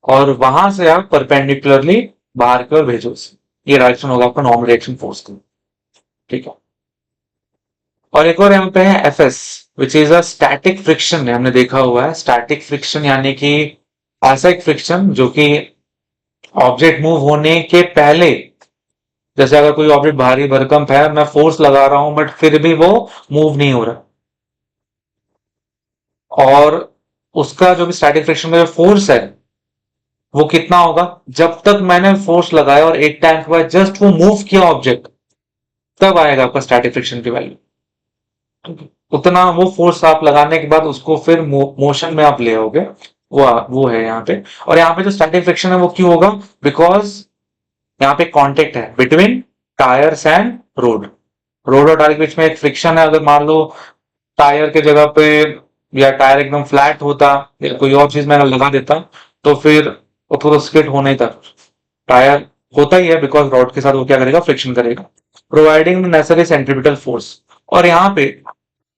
और वहां से आप परपेंडिकुलरली बाहर की ओर भेजो उसे, ये डायरेक्शन होगा आपका नॉर्मल रिएक्शन फोर्स का। ठीक है, और एक और यहाँ पे है F S, which is a static friction. हमने देखा हुआ है स्टैटिक फ्रिक्शन यानी कि ऐसा एक फ्रिक्शन जो कि ऑब्जेक्ट मूव होने के पहले, जैसे अगर कोई ऑब्जेक्ट भारी भरकम है, मैं फोर्स लगा रहा हूं बट फिर भी वो मूव नहीं हो रहा, और उसका जो भी स्टैटिक फ्रिक्शन में फोर्स है वो कितना होगा, जब तक मैंने फोर्स लगाया और एक टाइम के बाद जस्ट वो मूव किया ऑब्जेक्ट, तब आएगा आपका स्टैटिक फ्रिक्शन की वैल्यू। उतना वो फोर्स आप लगाने के बाद उसको फिर मोशन में आप ले आओगे, वो है यहाँ पे। और यहाँ पे जो स्टैटिक फ्रिक्शन है वो क्यों होगा, बिकॉज यहाँ पे कांटेक्ट है between tyres and road, road और टायर के बीच में एक फ्रिक्शन है। अगर मान लो टायर के जगह पे, या टायर एकदम फ्लैट होता या कोई और चीज मैंने लगा देता, तो फिर वो थोड़ा स्किड होना ही था। टायर होता ही है बिकॉज रॉड के साथ वो क्या करेगा, फ्रिक्शन करेगा, प्रोवाइडिंग नेसेसरी सेंट्रीपिटल फोर्स। और यहाँ पे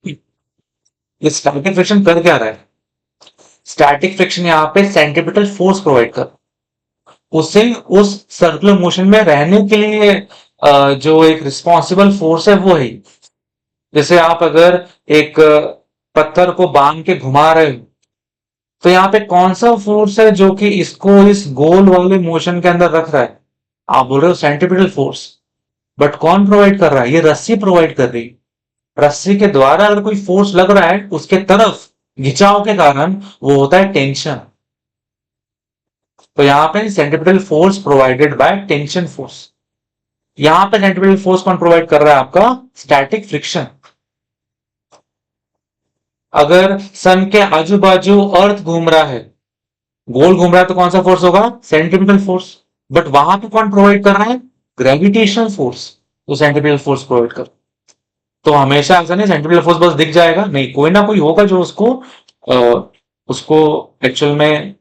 ये स्टैटिक फ्रिक्शन कर क्या रहा है, स्टैटिक फ्रिक्शन यहाँ पे सेंट्रीपिटल फोर्स प्रोवाइड कर, उसे उस सर्कुलर मोशन में रहने के लिए जो एक रिस्पॉन्सिबल फोर्स है वो है। जैसे आप अगर एक पत्थर को बांध के घुमा रहे हो, तो यहाँ पे कौन सा फोर्स है जो कि इसको इस गोल वाले मोशन के अंदर रख रहा है, आप बोल रहे हो सेंट्रीपिटल फोर्स। बट कौन प्रोवाइड कर रहा है, ये रस्सी प्रोवाइड कर रही है। रस्सी के द्वारा अगर कोई फोर्स लग रहा है उसके तरफ खिंचाव के कारण, वो होता है टेंशन। तो यहाँ पे centripetal force provided by tension force. यहां पे सेंट्रीपिटल फोर्स कौन प्रोवाइड कर रहा है, आपका स्टैटिक फ्रिक्शन। अगर सन के आजू बाजू अर्थ घूम रहा है, गोल घूम रहा है, तो कौन सा फोर्स होगा, सेंट्रीपिटल फोर्स। बट वहां पे कौन प्रोवाइड कर रहा है, ग्रेविटेशनल फोर्स, तो सेंट्रीपिटल फोर्स प्रोवाइड कर। तो हमेशा ऐसा नहीं सेंट्रीपिटल फोर्स बस दिख जाएगा, नहीं, कोई ना कोई होगा जो उसको एक्चुअल में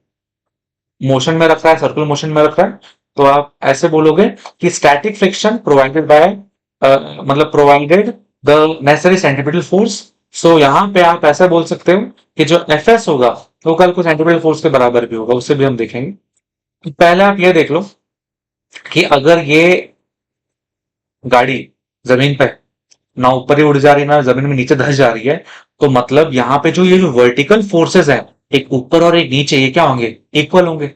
मोशन में रख रहा है, सर्कुलर मोशन में रख रहा है। तो आप ऐसे बोलोगे कि स्टैटिक फ्रिक्शन प्रोवाइडेड बाय, मतलब provided the necessary centripetal force. So यहां पे आप ऐसा बोल सकते हो कि जो एफ एस होगा वो कल को सेंट्रीपिटल फोर्स के बराबर भी होगा, उससे भी हम देखेंगे। तो पहले आप ये देख लो कि अगर ये गाड़ी जमीन पे ना ऊपर ही उड़ जा रही है ना जमीन में नीचे धस जा रही है, तो मतलब यहाँ पे जो ये जो वर्टिकल फोर्सेस है, एक ऊपर और एक नीचे, ये क्या होंगे, इक्वल होंगे।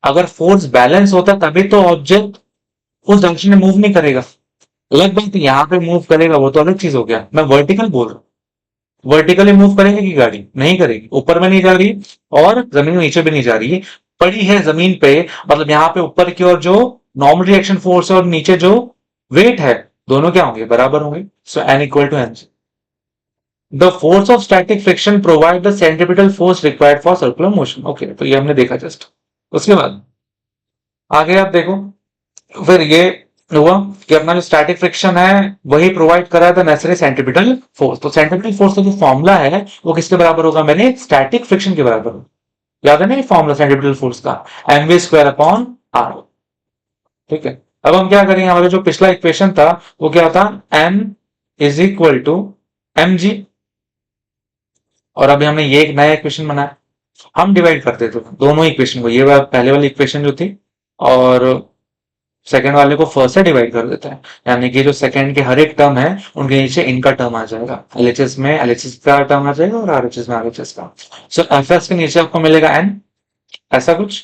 अगर फोर्स बैलेंस होता तभी तो ऑब्जेक्ट उस डायरेक्शन में मूव नहीं करेगा। अलग बात यहाँ पे मूव करेगा वो तो अलग चीज हो गया, मैं वर्टिकल बोल रहा हूँ। वर्टिकली मूव करेगी कि गाड़ी, नहीं करेगी, ऊपर में नहीं जा रही और जमीन में नीचे भी नहीं जा रही, पड़ी है जमीन पे। मतलब यहाँ पे ऊपर की ओर जो नॉर्मल रिएक्शन फोर्स है और नीचे जो वेट है, दोनों क्या होंगे, बराबर होंगे। So N equal to N. The force of static friction provide the centripetal force required for circular motion. Okay, तो ये हमने देखा जस्ट। उसके बाद आगे आप देखो, फिर ये हुआ कि अपना जो स्टैटिक फ्रिक्शन है वही प्रोवाइड कर रहा था नेसेसरी सेंट्रीपिटल फोर्स। तो सेंट्रीपिटल फोर्स का जो फॉर्मूला है वो किसके बराबर होगा, मैंने स्टैटिक फ्रिक्शन के बराबर होगा। याद है ना ये फॉर्मूला सेंट्रीपिटल फोर्स का, M we square upon are. ठीक है, अब हम क्या करेंगे, हमारा जो पिछला इक्वेशन था वो क्या था, M is equal to M G, और अभी हमने ये एक नया इक्वेशन बनाया। हम डिवाइड करते थे दोनों इक्वेशन को, ये पहले वाली इक्वेशन जो थी और सेकंड वाले को फर्स्ट से डिवाइड कर देते हैं, यानी कि जो सेकंड के हर एक टर्म है उनके नीचे इनका टर्म आ जाएगा, एलएचएस में एलएचएस का टर्म आ जाएगा और आरएचएस में आरएचएस का। सो एफएस के नीचे आपको मिलेगा एन, ऐसा कुछ,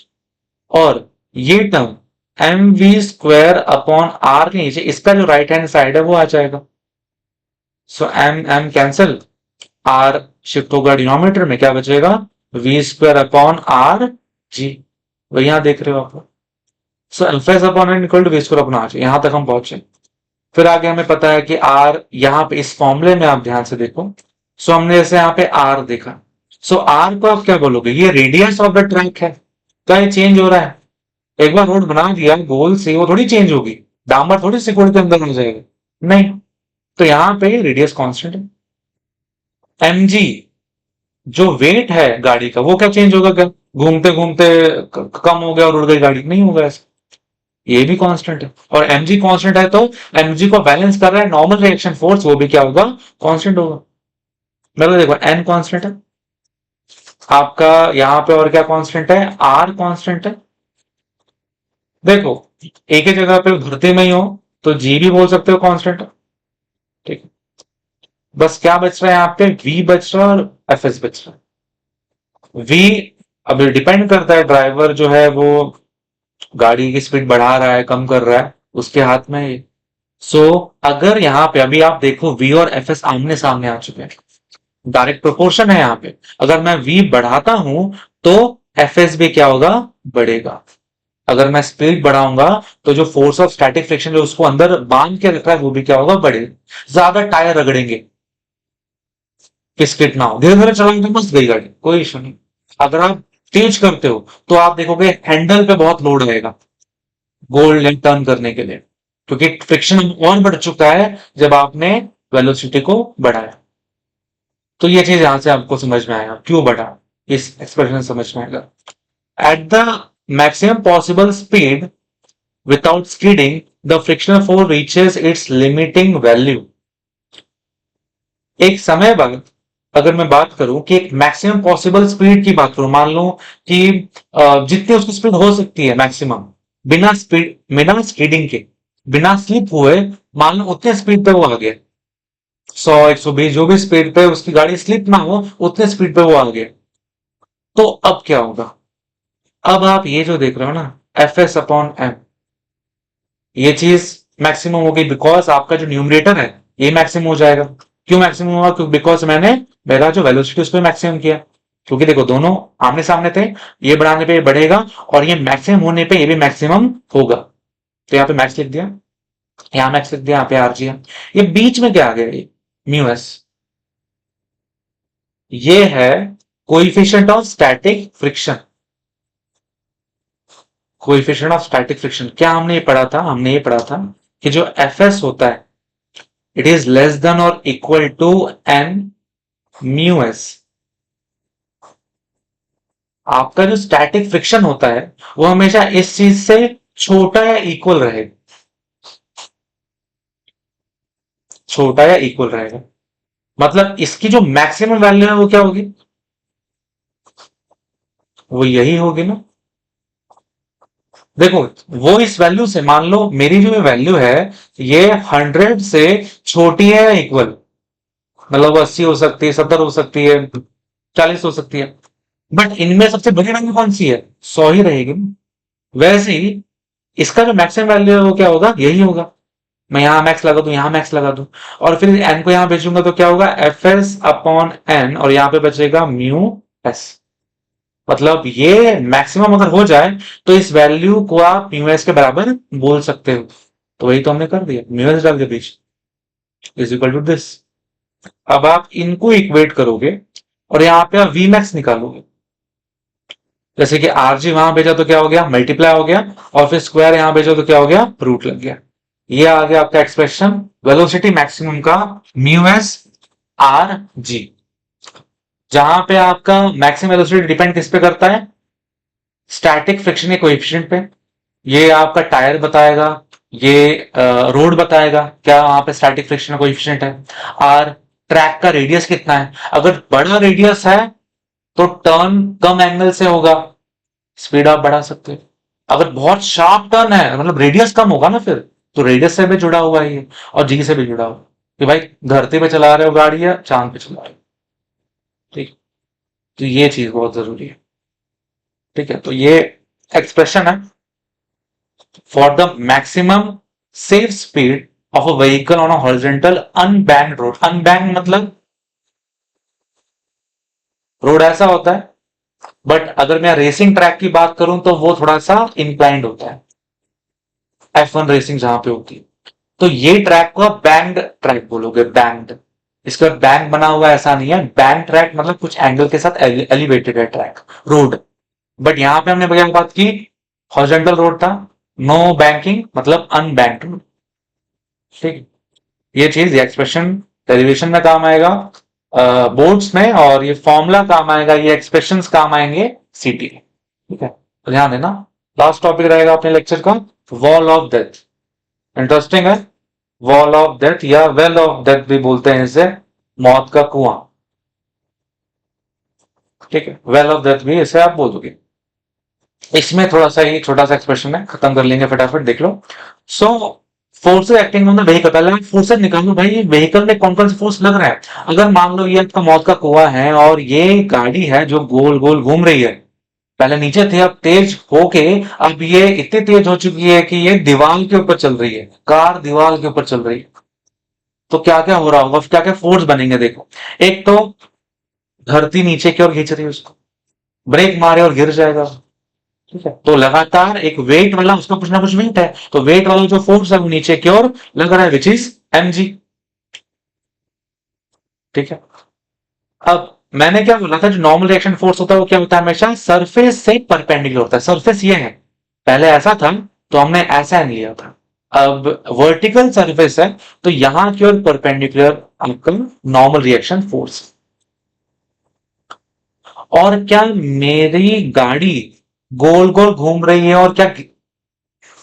और ये term M we square upon R के नीचे इसका जो राइट हैंड साइड है वो आ जाएगा। So M M cancel, R shift होगा डिनोमिनेटर में, क्या बचेगा V square upon R G, वही यहां देख रहे हो आप। So F S upon N equal to V square upon R G, यहां तक हम पहुंचे। फिर आगे हमें पता है कि आर यहाँ पे इस फॉर्मूले में आप ध्यान से देखो, सो हमने जैसे यहाँ पे आर देखा, सो आर को आप क्या बोलोगे, ये रेडियस ऑफ द ट्रैक है, क्या ये चेंज हो रहा है? एक बार रोड बना दिया गोल से, वो थोड़ी चेंज होगी, डामर थोड़ी सिक्योर के अंदर हो जाएगा, नहीं। तो यहाँ पे रेडियस कांस्टेंट है। एम जी जो वेट है गाड़ी का, वो क्या चेंज होगा क्या? घूमते घूमते कम हो गया और उड़ गई गाड़ी, नहीं होगा ऐसा, ये भी कांस्टेंट है। और एमजी कांस्टेंट है तो एमजी को बैलेंस कर रहा है नॉर्मल रिएक्शन फोर्स, वो भी क्या होगा, कांस्टेंट होगा। मतलब देखो एन कांस्टेंट है आपका, यहाँ पे और क्या कांस्टेंट है, आर कांस्टेंट है। देखो एक ही जगह पे भर्ती में ही हो तो जी भी बोल सकते हो कांस्टेंट है, ठीक है। बस क्या बच रहा है यहाँ पे, वी बच रहा है और एफ एस बच रहा है। वी अभी डिपेंड करता है, ड्राइवर जो है वो गाड़ी की स्पीड बढ़ा रहा है कम कर रहा है, उसके हाथ में है। सो अगर यहाँ पे अभी आप देखो वी और एफ एस आमने सामने आ चुके हैं, डायरेक्ट प्रोपोर्शन है यहाँ पे, अगर मैं वी बढ़ाता हूं तो एफ एस भी क्या होगा, बढ़ेगा। अगर मैं स्पीड बढ़ाऊंगा तो जो फोर्स ऑफ स्टैटिक फ्रिक्शन जो उसको अंदर बांध के रख रहा है वो भी क्या होगा, बढ़ेगा। ज्यादा टायर रगड़ेंगे कि स्किड ना हो, धीरे धीरे चलाएंगे बस गई गाड़ी, कोई इशू नहीं। अगर आप तेज करते हो तो आप देखोगे हैंडल पे बहुत लोड आएगा गोल लेग टर्न करने के लिए, क्योंकि फ्रिक्शन और बढ़ चुका है जब आपने वेलोसिटी को बढ़ाया। तो ये चीज यहां से आपको समझ में आएगा क्यों बढ़ा, इस एक्सप्रेशन समझ में आएगा। At the maximum possible speed without skidding the frictional force reaches it's limiting value. एक समय बाद अगर मैं बात करूं कि एक मैक्सिमम पॉसिबल स्पीड की बात करूं, मान लो कि जितनी उसकी स्पीड हो सकती है मैक्सिमम, बिना स्पीड, बिना स्किडिंग के, बिना स्लिप हुए, मान लो उतने स्पीड पे वो आ गया, 100 120 जो भी स्पीड पे उसकी गाड़ी स्लिप ना हो उतने स्पीड पे वो आ गया, तो अब क्या होगा? अब आप ये जो देख रहे हो ना, एफ एस अपॉन एम, ये चीज मैक्सिमम हो गई बिकॉज आपका जो न्यूमरेटर है ये मैक्सिमम हो जाएगा। क्यों मैक्सिमम हुआ? क्यों? बिकॉज मैंने मेरा जो वेलोसिटी उस पर मैक्सिमम किया, क्योंकि देखो दोनों आमने सामने थे, ये बढ़ाने पे ये बढ़ेगा और ये मैक्सिमम होने पे ये भी मैक्सिमम होगा। तो यहाँ पे मैक्स लिख दिया, यहाँ मैक्स लिख दिया, यहाँ पे आरजी है। ये बीच में क्या आ गया, ये म्यू एस, ये है coefficient of static friction. Coefficient of static friction क्या हमने ये पढ़ा था? हमने ये पढ़ा था कि जो एफ एस होता है इट इज लेस देन और equal to N mu S. आपका जो स्टैटिक फ्रिक्शन होता है वो हमेशा इस चीज से छोटा या इक्वल रहेगा, छोटा या इक्वल रहेगा। मतलब इसकी जो मैक्सिमम वैल्यू है वो क्या होगी, वो यही होगी ना। देखो वो इस वैल्यू से, मान लो मेरी जो वैल्यू है ये 100 से छोटी है या इक्वल, मतलब 80 हो सकती है, 70 हो सकती है, 40 हो सकती है, बट इनमें सबसे बड़ी वैल्यू कौन सी है, 100 ही रहेगी ना। वैसे ही इसका जो मैक्सिमम वैल्यू है वो क्या होगा, यही होगा। मैं यहां मैक्स लगा दूं, यहां मैक्स लगा दूं, और फिर एन को यहां भेजूंगा तो क्या होगा, एफ एस अपॉन एन, और यहां पे बचेगा म्यू एस। मतलब ये मैक्सिमम अगर हो जाए तो इस वैल्यू को आप म्यू एस के बराबर बोल सकते हो। तो वही तो हमने कर दिया, म्यू एस डाल के बीच इज इक्वल टू दिस। अब आप इनको इक्वेट करोगे और यहाँ पे आप वी मैक्स निकालोगे, जैसे कि आरजी वहां भेजा तो क्या हो गया, मल्टीप्लाई हो गया, और फिर स्क्वायर यहां भेजा तो क्या हो गया, रूट लग गया। ये आ गया आपका एक्सप्रेशन वेलोसिटी मैक्सिमम का, म्यू एस आर जी, जहां पे आपका मैक्सिमम वेलोसिटी डिपेंड किस पे करता है, स्टैटिक फ्रिक्शन के कोएफिशिएंट पे। ये आपका टायर बताएगा, ये रोड बताएगा क्या वहां पे स्टैटिक फ्रिक्शन का कोएफिशिएंट है। आर ट्रैक का रेडियस कितना है, अगर बड़ा रेडियस है तो टर्न कम एंगल से होगा, स्पीड आप बढ़ा सकते हो। अगर बहुत शार्प टर्न है, मतलब रेडियस कम होगा ना, फिर तो रेडियस से भी जुड़ा हुआ है ये, और जी से भी जुड़ा हुआ कि भाई धरती पे चला रहे हो गाड़ी या चांद पे चला रहे हो, ठीक। तो ये चीज बहुत जरूरी है, ठीक है। तो ये एक्सप्रेशन है for the maximum safe speed of a vehicle on a horizontal unbanked road. Unbanked मतलब रोड ऐसा होता है, बट अगर मैं रेसिंग ट्रैक की बात करूं तो वो थोड़ा सा इंक्लाइंड होता है, F1 रेसिंग जहां पे होती है। तो ये ट्रैक को आप बैंक्ड ट्रैक बोलोगे, बैंक्ड। इसका बैंक बना हुआ ऐसा नहीं है, बैंक ट्रैक मतलब कुछ एंगल के साथ एलिवेटेड है ट्रैक, रोड। बट यहां पे हमने क्या बात की, हॉरिजॉन्टल रोड था, नो बैंकिंग मतलब अनबैंक्ड रोड। ठीक है, ये चीज, ये एक्सप्रेशन डेरिवेशन में काम आएगा बोर्ड्स में, और ये फॉर्मूला काम आएगा, ये एक्सप्रेशंस काम आएंगे सीटी। ठीक है, तो ध्यान देना। लास्ट टॉपिक रहेगा अपने लेक्चर का, वॉल ऑफ डेथ। इंटरेस्टिंग है, वॉल ऑफ डेथ या वेल ऑफ डेथ भी बोलते हैं इसे, मौत का कुआं। ठीक है, वेल ऑफ डेथ भी इसे आप बोल दोगे। इसमें थोड़ा सा ही छोटा सा एक्सप्रेशन है, खत्म कर लेंगे फटाफट, देख लो। So forces acting on the vehicle, पहले आप फोर्सेज निकालो भाई, ये व्हीकल में कौन कौन से फोर्स लग रहा है। अगर मान लो ये आपका मौत का कुआं है और ये गाड़ी है जो गोल गोल घूम रही है, पहले नीचे थे अब तेज होके, अब ये इतनी तेज हो चुकी है कि ये दीवार के ऊपर चल रही है, कार दीवार के ऊपर चल रही है। तो क्या क्या हो रहा होगा, क्या क्या फोर्स बनेंगे देखो। एक तो धरती नीचे की ओर खींच रही है उसको, ब्रेक मारे और गिर जाएगा। ठीक है, तो लगातार एक वेट वाला, उसका कुछ ना कुछ वेट है, तो वेट वाला जो फोर्स है वो नीचे की ओर लग रहा है, विच इज mg। ठीक है, अब मैंने क्या बोला था, जो नॉर्मल रिएक्शन फोर्स होता है वो क्या होता है, हमेशा सरफेस से परपेंडिकुलर होता है। सरफेस ये है, पहले ऐसा था तो हमने ऐसा लिया था, अब वर्टिकल सरफेस है तो यहां की ओर परपेंडिकुलर आपका नॉर्मल रिएक्शन फोर्स। और क्या मेरी गाड़ी गोल गोल घूम रही है और क्या,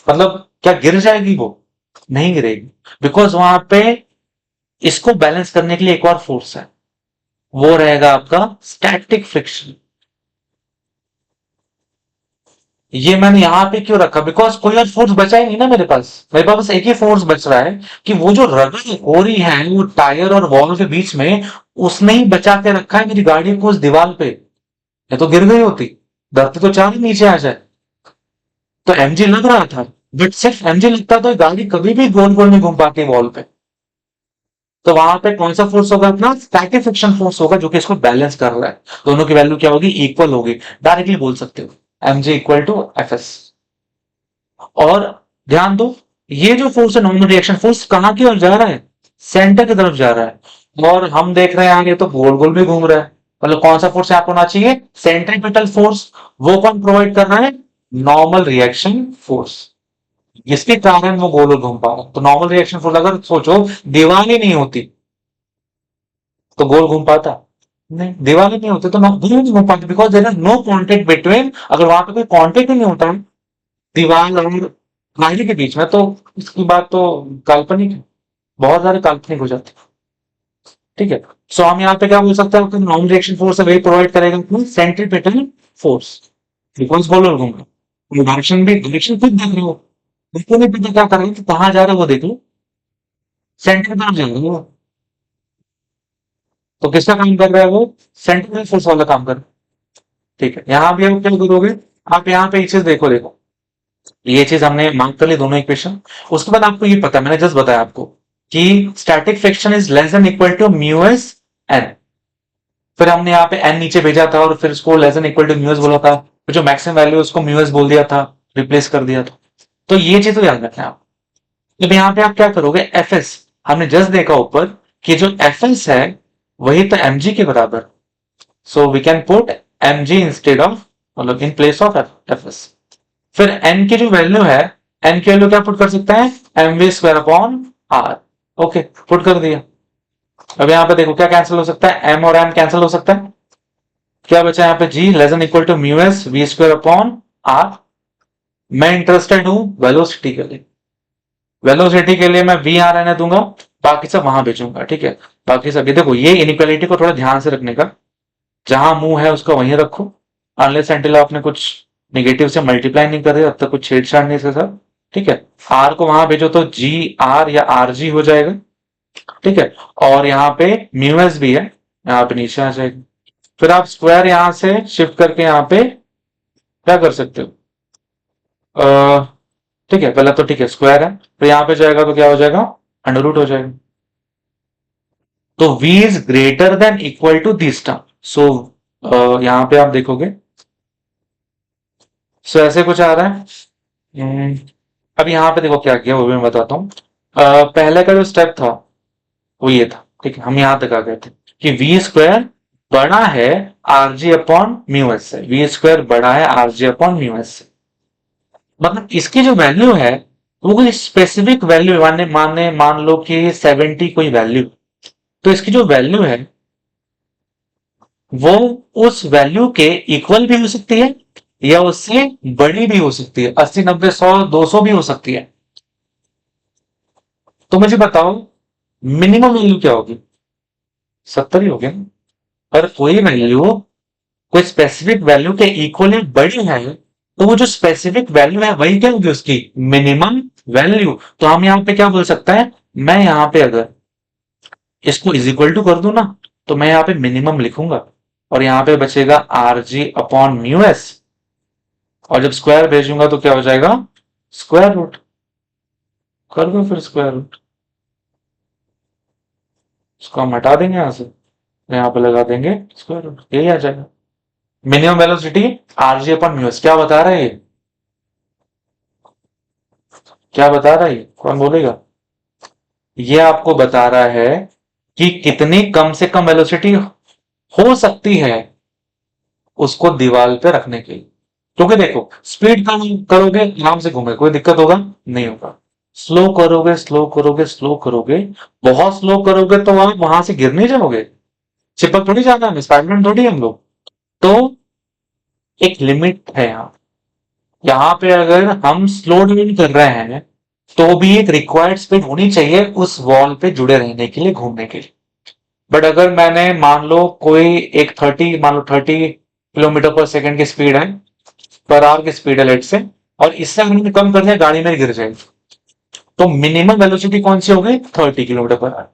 मतलब क्या गिर जाएगी वो? नहीं गिरेगी, बिकॉज वहां पे इसको बैलेंस करने के लिए एक और फोर्स है, वो रहेगा आपका स्टैटिक फ्रिक्शन। ये मैंने यहां पे क्यों रखा, बिकॉज कोई और फोर्स बचा ही नहीं ना मेरे पास, मेरे पास बस एक ही फोर्स बच रहा है, कि वो जो रगड़ हो रही है वो टायर और वॉल के बीच में, उसने ही बचा के रखा है मेरी गाड़ी को उस दीवार पे। ये तो गिर गई होती, धरती तो चाह ही नीचे आ जाए। तो एमजी लग रहा था, बट सिर्फ एमजी लगता तो गाड़ी कभी भी गोल गोल नहीं घूम पाती वॉल पे। तो वहां पे कौन सा फोर्स होगा, अपना स्टैटिक फ्रिक्शन फोर्स होगा, जो कि इसको बैलेंस कर रहा है। दोनों की वैल्यू क्या होगी, इक्वल होगी। डायरेक्टली बोल सकते हो M G equal to F S. और ध्यान दो, ये जो फोर्स है, नॉर्मल रिएक्शन फोर्स, कहां की ओर जा रहा है, सेंटर की तरफ जा रहा है। और हम देख रहे हैं आगे तो गोल गोल भी घूम रहा है, मतलब कौन सा फोर्स यहाँ पर होना चाहिए, सेंट्रीपिटल फोर्स। वो कौन प्रोवाइड कर रहा है, नॉर्मल रिएक्शन फोर्स। जिसके कारण वो गोल घूम पा रहा है। तो नॉर्मल रिएक्शन फोर्स अगर सोचो दीवार ही नहीं होती तो गोल घूम पाता, नहीं, दीवार ही नहीं होती तो गोल नहीं घूम पाती, because there is no contact between. अगर वहां पे कोई कॉन्टेक्ट ही नहीं होता दीवार और गाड़ी के बीच में, तो इसकी बात तो काल्पनिक है, बहुत सारे काल्पनिक हो जाते हैं। ठीक है, सो हम यहाँ पे क्या बोल सकते हैं, नॉर्मल रिएक्शन फोर्स है वही प्रोवाइड करेगा सेंट्रीपिटल फोर्स, बिकॉज गोल घूम रहा है। डायरेक्शन भी, डायरेक्शन खुद देख रहे हो, उसको नहीं पता क्या कर रहे हैं, तो कहाँ जा रहा है वो देख लो, सेंटर की तरफ जा रहे हो। तो किसका काम कर रहा है वो, सेंट्रल फोर्स वाला काम कर रहा है। ठीक है, यहां भी आप क्या करोगे, आप यहाँ पे ये चीज देखो, देखो ये चीज हमने मार्क कर ली दोनों इक्वेशन। उसके बाद आपको ये पता, मैंने जस्ट बताया आपको कि static friction is less than equal to mu S N. फिर हमने यहाँ पे एन नीचे भेजा था और फिर उसको less than equal to mu S बोला था, फिर जो मैक्सिमम वैल्यू उसको म्यू एस बोल दिया था, रिप्लेस कर दिया था। तो ये चीज तो याद रखना आप। अब यहाँ पे आप क्या करोगे, एफ एस, हमने जस्ट देखा ऊपर कि जो एफ एस है वही तो एम जी के बराबर। So we can put M G instead of, मतलब in place of F S. फिर एन की जो वैल्यू है, एन की वैल्यू क्या पुट कर सकते हैं, M we square upon R. Okay, put कर दिया। अब यहाँ पे देखो क्या कैंसिल हो सकता है, एम और एम कैंसिल हो सकता है। क्या बचा यहाँ पे, G less than equal to mu S V square upon R. मैं इंटरेस्टेड हूं वेलोसिटी के लिए, वेलोसिटी के लिए मैं वी यहां रहने दूंगा, बाकी सब वहां भेजूंगा। ठीक है, बाकी सब ये देखो, ये इनइक्वालिटी को थोड़ा ध्यान से रखने का, जहां मुंह है उसको वहीं रखो, अनलेस एंटिल आपने कुछ निगेटिव से मल्टीप्लाई नहीं कर रहे, तब तक कुछ छेड़छाड़ नहीं से सब। ठीक है, आर को वहां भेजो तो जी आर या आर जी हो जाएगा। ठीक है, और यहाँ पे म्यू एस भी है, यहाँ पे नीचे आ जाएगा। फिर आप स्क्वायर यहां से शिफ्ट करके यहाँ पे क्या कर सकते हो, ठीक है, पहले तो ठीक है स्क्वायर है, तो यहाँ पे जाएगा तो क्या हो जाएगा, अंडर रूट हो जाएगा। तो v is greater than equal to this term. So यहां पे आप देखोगे, सो ऐसे कुछ आ रहा है। हम्म, अब यहां पे देखो क्या किया, वो भी मैं बताता हूँ। पहले का जो स्टेप था वो ये था, ठीक है, हम यहां तक आ गए थे कि वी स्क्वायर बड़ा है are G upon mu S से, वी स्क्वायर बड़ा है are G upon mu S से। मतलब इसकी जो वैल्यू है वो कोई स्पेसिफिक वैल्यू, माने माने मान लो कि 70 कोई वैल्यू, तो इसकी जो वैल्यू है वो उस वैल्यू के इक्वल भी हो सकती है या उससे बड़ी भी हो सकती है, 80 90 100 200 भी हो सकती है। तो मुझे बताओ मिनिमम वैल्यू क्या होगी? 70 ही होगी ना। पर कोई वैल्यू कोई स्पेसिफिक वैल्यू के इक्वली बड़ी है, तो वो जो स्पेसिफिक वैल्यू है वही क्या होगी? उसकी मिनिमम वैल्यू। तो हम यहां पे क्या बोल सकते हैं, मैं यहां पे अगर इसको इज इक्वल टू कर दूं ना, तो मैं यहां पे मिनिमम लिखूंगा और यहां पे बचेगा R G upon mu S, और जब स्क्वायर भेजूंगा तो क्या हो जाएगा? Square root. कर दो फिर स्क्वायर रूट, इसको हम हटा देंगे यहां से, यहां पे लगा देंगे स्क्वायर रूट, यही आ जाएगा। Minimum velocity are G upon mu S क्या बता रहा है ये? क्या बता रहा है ये? कौन बोलेगा? ये आपको बता रहा है कि कितनी कम से कम वेलोसिटी हो सकती है उसको दीवार पे रखने के लिए। क्योंकि देखो स्पीड कम करोगे आराम से घूमे, कोई दिक्कत होगा नहीं होगा। स्लो करोगे स्लो करोगे स्लो करोगे, बहुत स्लो करोगे तो आप वहां से गिर नहीं जाओगे, चिपक थोड़ी जाना है, स्पाइडरमैन थोड़ी हम लोग। तो एक लिमिट है यहाँ, यहाँ पे अगर हम स्लो डाउन कर रहे हैं तो भी एक रिक्वायर्ड स्पीड होनी चाहिए उस वॉल पे जुड़े रहने के लिए, घूमने के लिए। बट अगर मैंने मान लो कोई एक 30, मान लो 30 किलोमीटर पर सेकंड की स्पीड है, पर आवर की स्पीड है लेट से, और इससे अगर मैंने कम कर दिया गाड़ी में गिर जाएगी, तो मिनिमम वेलोसिटी कौन सी हो गई? 30 किलोमीटर पर आवर।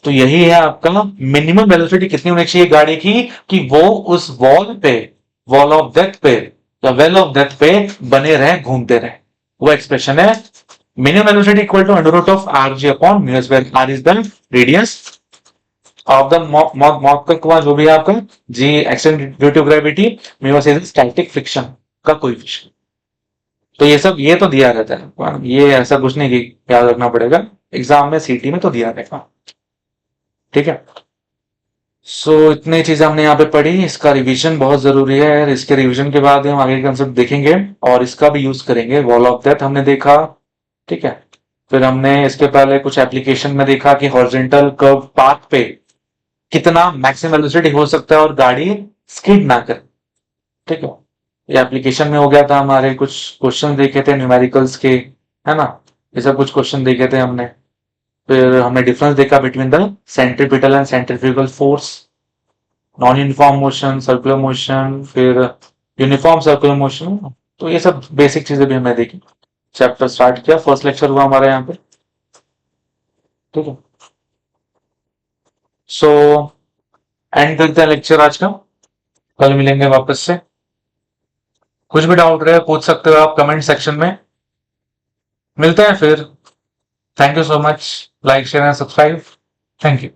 तो यही है आपका मिनिमम वेलोसिटी कितनी होनी चाहिए गाड़ी की, कि वो उस वॉल पे, वॉल ऑफ डेथ पे या वेल ऑफ डेथ पे बने रहे, घूमते रहे। वो एक्सप्रेशन है minimum velocity equal to under root of R G upon mu S, where R is the radius of the मॉक का कुआं जो भी है आपका, G extend due to gravity, mu S is static friction का कोएफिशिएंट। तो ये सब ये तो दिया रहता है, ये ऐसा कुछ नहीं कि याद रखना पड़ेगा, एग्जाम में सीटी में तो दिया रहेगा, ठीक है। सो इतनी चीजें हमने यहाँ पे पढ़ी, इसका रिवीजन बहुत जरूरी है, इसके रिवीजन के बाद हम आगे कंसेप्ट देखेंगे और इसका भी यूज करेंगे। वॉल ऑफ डेथ हमने देखा, ठीक है। फिर हमने इसके पहले कुछ एप्लीकेशन में देखा कि हॉरिजॉन्टल कर्व पाथ पे कितना मैक्सिमम वेलोसिटी हो सकता है और गाड़ी स्किड ना करे, ठीक है। ये एप्लीकेशन में हो गया था, हमारे कुछ क्वेश्चन देखे थे न्यूमेरिकल्स के, है ना, ये सब कुछ क्वेश्चन देखे थे हमने। फिर हमने डिफरेंस देखा between the centripetal and centrifugal force, non uniform motion, circular motion, फिर यूनिफॉर्म सर्कुलर मोशन। तो ये सब बेसिक चीजें भी हमने देखी। चैप्टर स्टार्ट किया, फर्स्ट लेक्चर हुआ हमारे यहाँ पे, ठीक है। सो एंड करते हैं लेक्चर आज का, कल मिलेंगे वापस से। कुछ भी डाउट रहे पूछ सकते हो आप कमेंट सेक्शन में। मिलते हैं फिर। Thank you so much, like share and subscribe. Thank you.